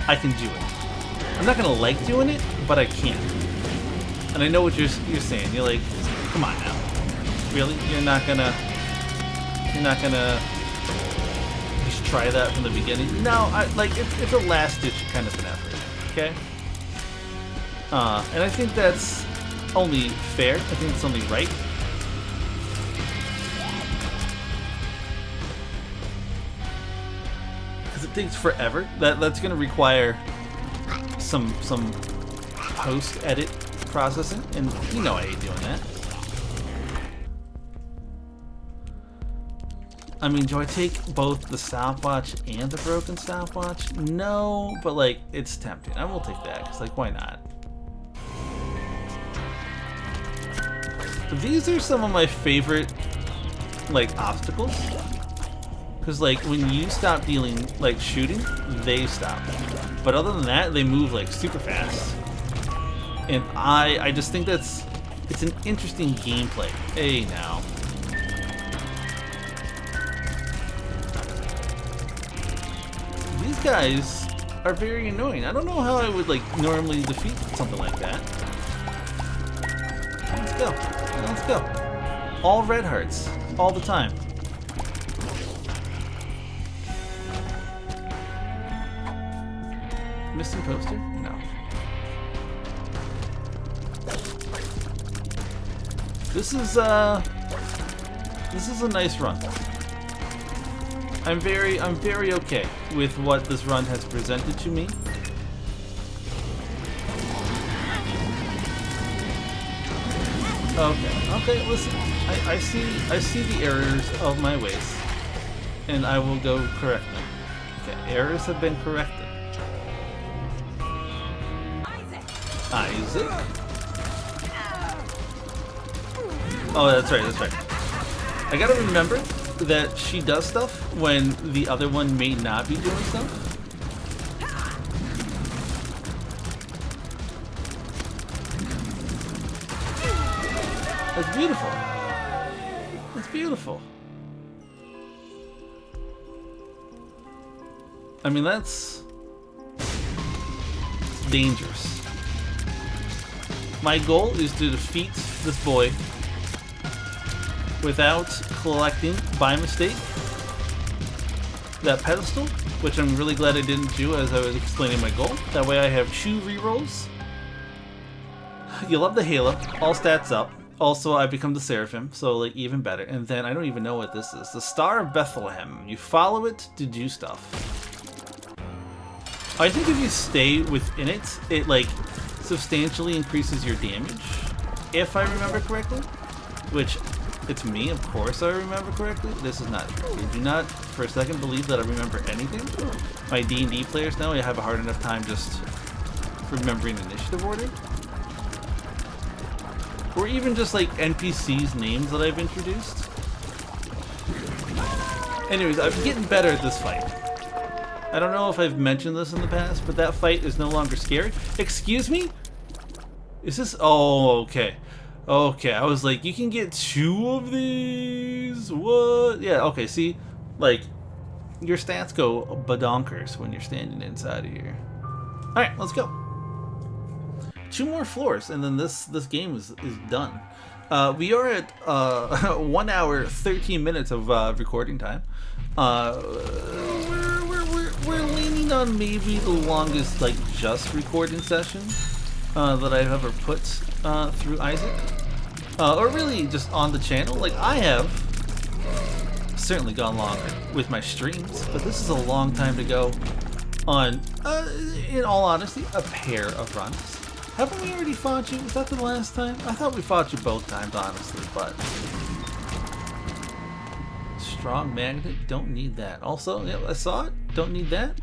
[SPEAKER 1] I can do it. I'm not gonna like doing it, but I can. And I know what you're saying. You're like, come on now. Really? You're not gonna just try that from the beginning? No, it's a last-ditch kind of an effort, okay? And I think that's only fair. I think it's only right. Because it takes forever. That's gonna require some post-edit processing, and you know I hate doing that. I mean, do I take both the stopwatch and the broken stopwatch? No, but like, it's tempting. I will take that, because like, why not? These are some of my favorite, like, obstacles. Because, like, when you stop dealing, like, shooting, they stop. But other than that, they move, like, super fast. And I just think it's an interesting gameplay. Hey, now. These guys are very annoying. I don't know how I would, like, normally defeat something like that. Let's go. Let's go. All red hearts. All the time. Missing poster? No. This is a nice run. I'm very okay with what this run has presented to me. Okay, listen. I see the errors of my ways, and I will go correct them. Okay, errors have been corrected. Isaac? Oh, that's right. I gotta remember that she does stuff when the other one may not be doing stuff. That's beautiful. That's beautiful. I mean, it's dangerous. My goal is to defeat this boy without collecting, by mistake, that pedestal, which I'm really glad I didn't do as I was explaining my goal. That way I have 2 rerolls. You love the Halo, all stats up. Also, I become the Seraphim, so like even better. And then I don't even know what this is. The Star of Bethlehem. You follow it to do stuff. I think if you stay within it, it like substantially increases your damage, if I remember correctly. Which, it's me, of course I remember correctly. This is not true. I do not for a second believe that I remember anything. My D&D players know I have a hard enough time just remembering initiative order. Or even just like NPCs' names that I've introduced. Anyways, I'm getting better at this fight. I don't know if I've mentioned this in the past, but that fight is no longer scary. Excuse me? Is this... Oh, okay. Okay, I was like, you can get 2 of these? What? Yeah, okay, see? Like, your stats go badonkers when you're standing inside of here. Alright, let's go. 2 more floors, and then this game is done. We are at 1 hour, 13 minutes of recording time. We're leaning on maybe the longest, like, just recording session that I've ever put through Isaac. Or really just on the channel. Like, I have certainly gone longer with my streams, but this is a long time to go on, in all honesty, a pair of runs. Haven't we already fought you? Was that the last time? I thought we fought you both times, honestly, but... Strong magnet, don't need that. Also, yeah, I saw it, don't need that.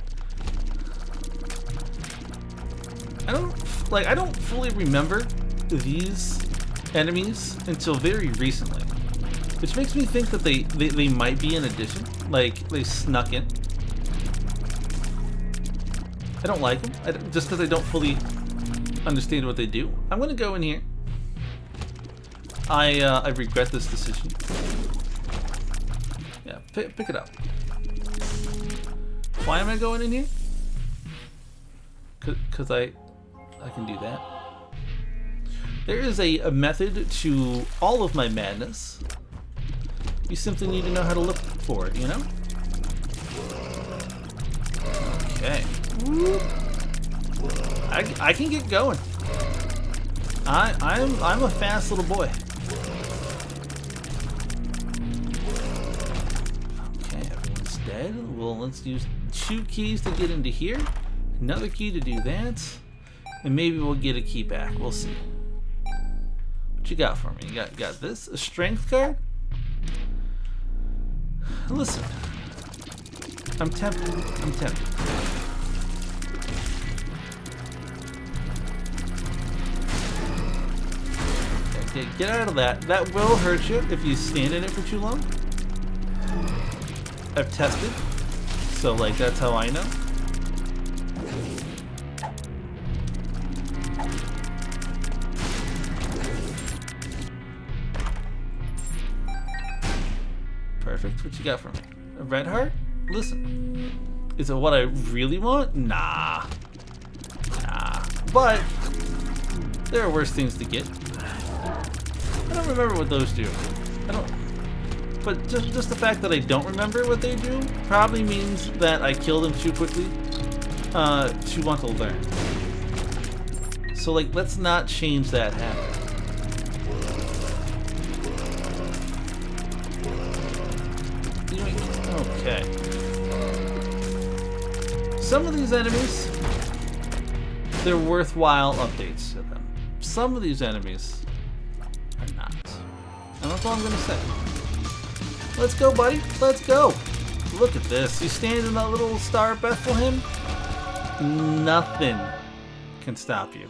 [SPEAKER 1] I don't fully remember these enemies until very recently. Which makes me think that they might be an addition. Like, they snuck in. I don't like them, just because I don't fully understand what they do. I'm gonna go in here. I regret this decision. Yeah, pick it up. Why am I going in here? Cause I can do that. There is a method to all of my madness. You simply need to know how to look for it, you know? Okay. I can get going. I'm a fast little boy. Okay, everyone's dead. Well, let's use 2 keys to get into here. Another key to do that. And maybe we'll get a key back. We'll see. What you got for me? You got this? A strength card? Listen. I'm tempted. I'm tempted. Get out of that. That will hurt you if you stand in it for too long. I've tested. So, like, that's how I know. Perfect. What you got for me? A red heart? Listen. Is it what I really want? Nah. Nah. But there are worse things to get. I don't remember what those do. I don't. But just the fact that I don't remember what they do probably means that I kill them too quickly to want to learn. So, like, let's not change that habit. Okay. Some of these enemies, they're worthwhile updates to them. Some of these enemies are not. And that's all I'm gonna say. Let's go, buddy. Let's go. Look at this. You stand in that little Star of Bethlehem. Nothing can stop you.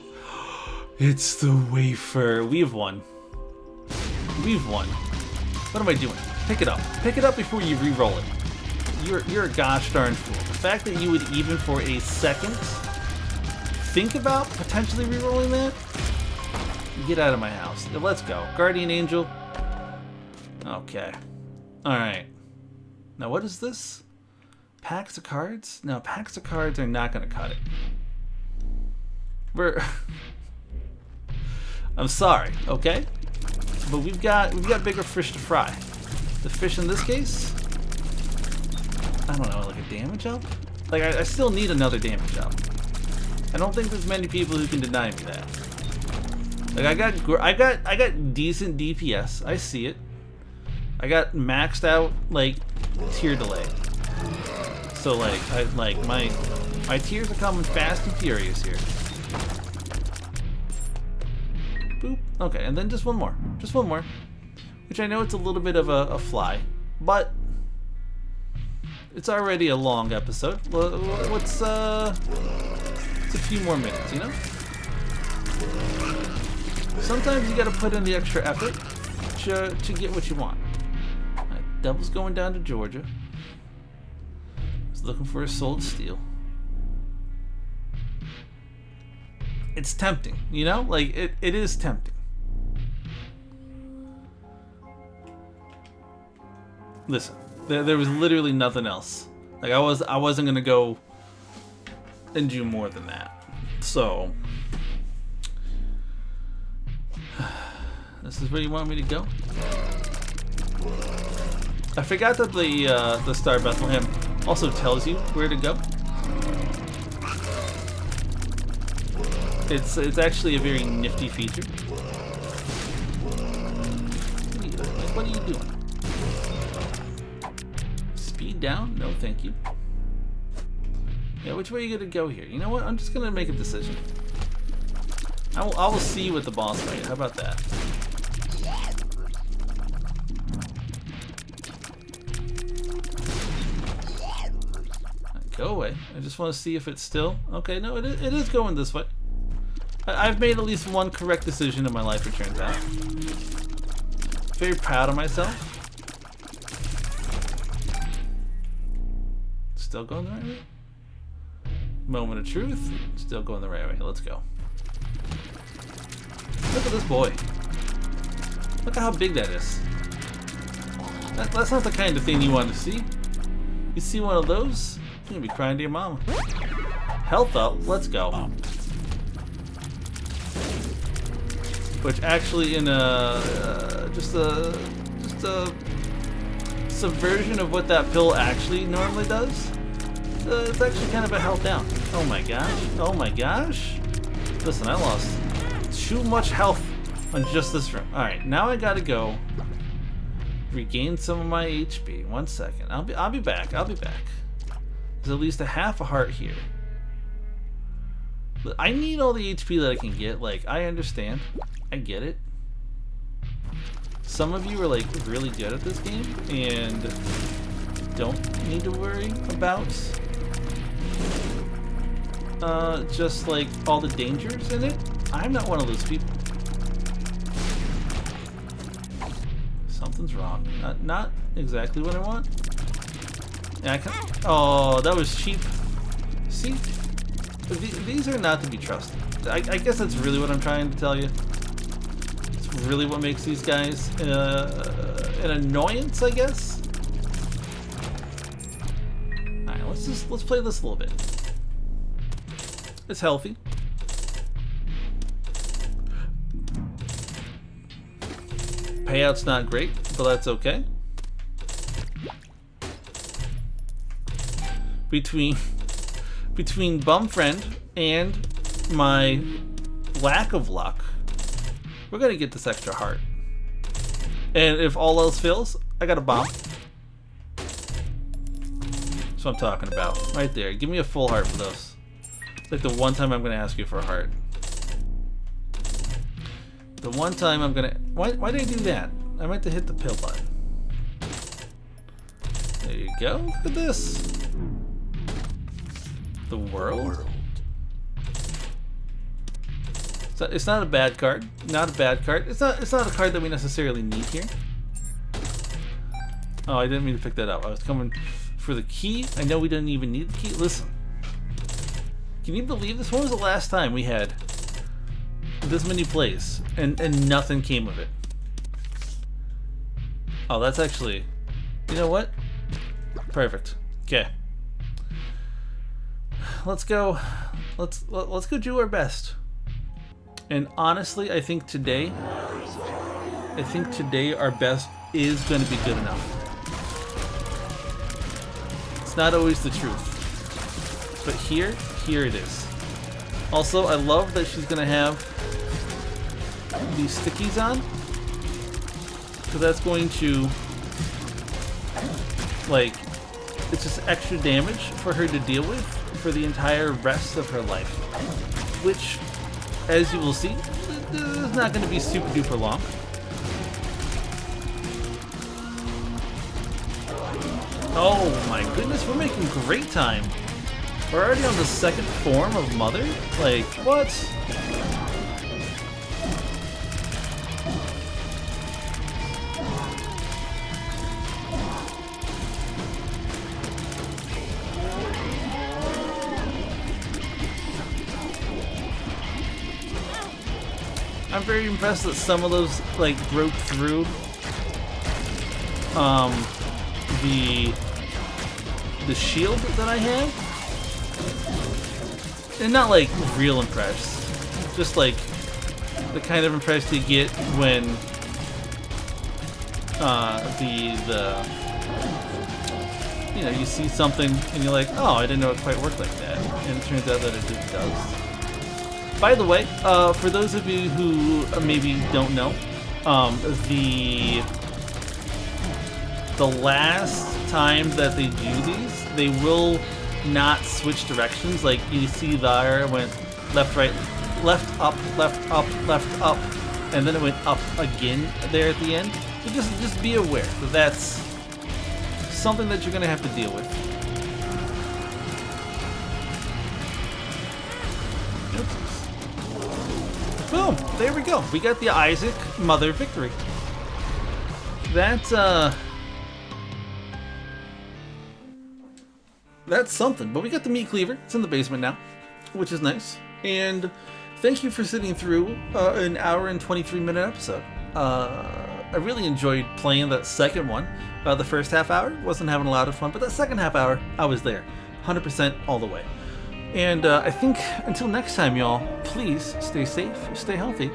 [SPEAKER 1] It's the wafer. We've won. We've won. What am I doing? Pick it up. Pick it up before you re-roll it. You're a gosh darn fool. The fact that you would even for a second think about potentially re-rolling that? Get out of my house. Let's go. Guardian Angel. Okay. Alright. Now what is this? Packs of cards? No, packs of cards are not going to cut it. I'm sorry, okay? But we've got bigger fish to fry. The fish in this case? I don't know, like a damage up? Like I still need another damage up. I don't think there's many people who can deny me that. Like I got decent DPS. I see it. I got maxed out like tier delay. So like my tiers are coming fast and furious here. Boop. Okay, and then just one more. Just one more. Which I know it's a little bit of a fly, but it's already a long episode. It's a few more minutes, you know? Sometimes you gotta put in the extra effort to get what you want. Right, Devil's going down to Georgia. He's looking for a soul to steal. It's tempting, you know? Like, it is tempting. Listen, there was literally nothing else. Like, I wasn't gonna go and do more than that. So, this is where you want me to go? I forgot that the Star Bethlehem also tells you where to go. It's actually a very nifty feature. What are you doing? Speed down? No, thank you. Yeah, which way are you gonna go here? You know what? I'm just gonna make a decision. I will see you at the boss fight. How about that? Go away. I just want to see if it's still... Okay, no, it is going this way. I've made at least one correct decision in my life, it turns out. Very proud of myself. Still going the right way? Moment of truth. Still going the right way. Let's go. Look at this boy. Look at how big that is. That's not the kind of thing you want to see. You see one of those, you're gonna be crying to your mama. Health up. Let's go. Which actually, in just a subversion of what that pill actually normally does, it's actually kind of a health down. Oh my gosh! Oh my gosh! Listen, I lost too much health on just this room. All right, now I gotta go regain some of my HP. 1 second. I'll be back. I'll be back. There's at least a half a heart here. I need all the HP that I can get. Like, I understand. I get it. Some of you are like really good at this game and don't need to worry about just like all the dangers in it. I'm not one of those people. something's wrong. Not exactly what I want. Yeah, I can. Oh, that was cheap. See, these are not to be trusted. I guess that's really what I'm trying to tell you. It's really what makes these guys an annoyance, I guess. All right, let's play this a little bit. It's healthy. Payout's not great, but that's okay. Between Bum Friend and my lack of luck, we're gonna get this extra heart. And if all else fails, I got a bomb. That's what I'm talking about. Right there. Give me a full heart for those. It's like the one time I'm gonna ask you for a heart. The one time I'm gonna... Why did I do that? I meant to hit the pill button. There you go. Look at this. The world? It's not a bad card. Not a bad card. It's not a card that we necessarily need here. Oh, I didn't mean to pick that up. I was coming for the key. I know we didn't even need the key. Listen. Can you believe this? When was the last time we had this many plays and nothing came of it? Oh, that's actually... You know what? Perfect. Okay. Let's go do our best. And honestly, I think today our best is going to be good enough. It's not always the truth, but here it is. Also, I love that she's going to have these stickies on, because that's going to, like, it's just extra damage for her to deal with for the entire rest of her life, which, as you will see, is not going to be super duper long. Oh my goodness, we're making great time. We're already on the second form of Mother? Like, what? I'm very impressed that some of those, like, broke through the shield that I have. And not, like, real impressed. Just, like, the kind of impressed you get when you know, you see something and you're like, oh, I didn't know it quite worked like that. And it turns out that it does. By the way, for those of you who maybe don't know, the last time that they do these, they will not switch directions. Like you see there, it went left, right, left, up, left, up, and then it went up again there at the end. So just be aware that that's something that you're gonna have to deal with. Boom! There we go. We got the Isaac Mother victory. That's something. But we got the meat cleaver. It's in the basement now, which is nice. And thank you for sitting through an hour and 23-minute episode. I really enjoyed playing that second one. The first half hour, wasn't having a lot of fun, but that second half hour, I was there. 100% all the way. And I think until next time, y'all, please stay safe, stay healthy,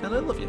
[SPEAKER 1] and I love you.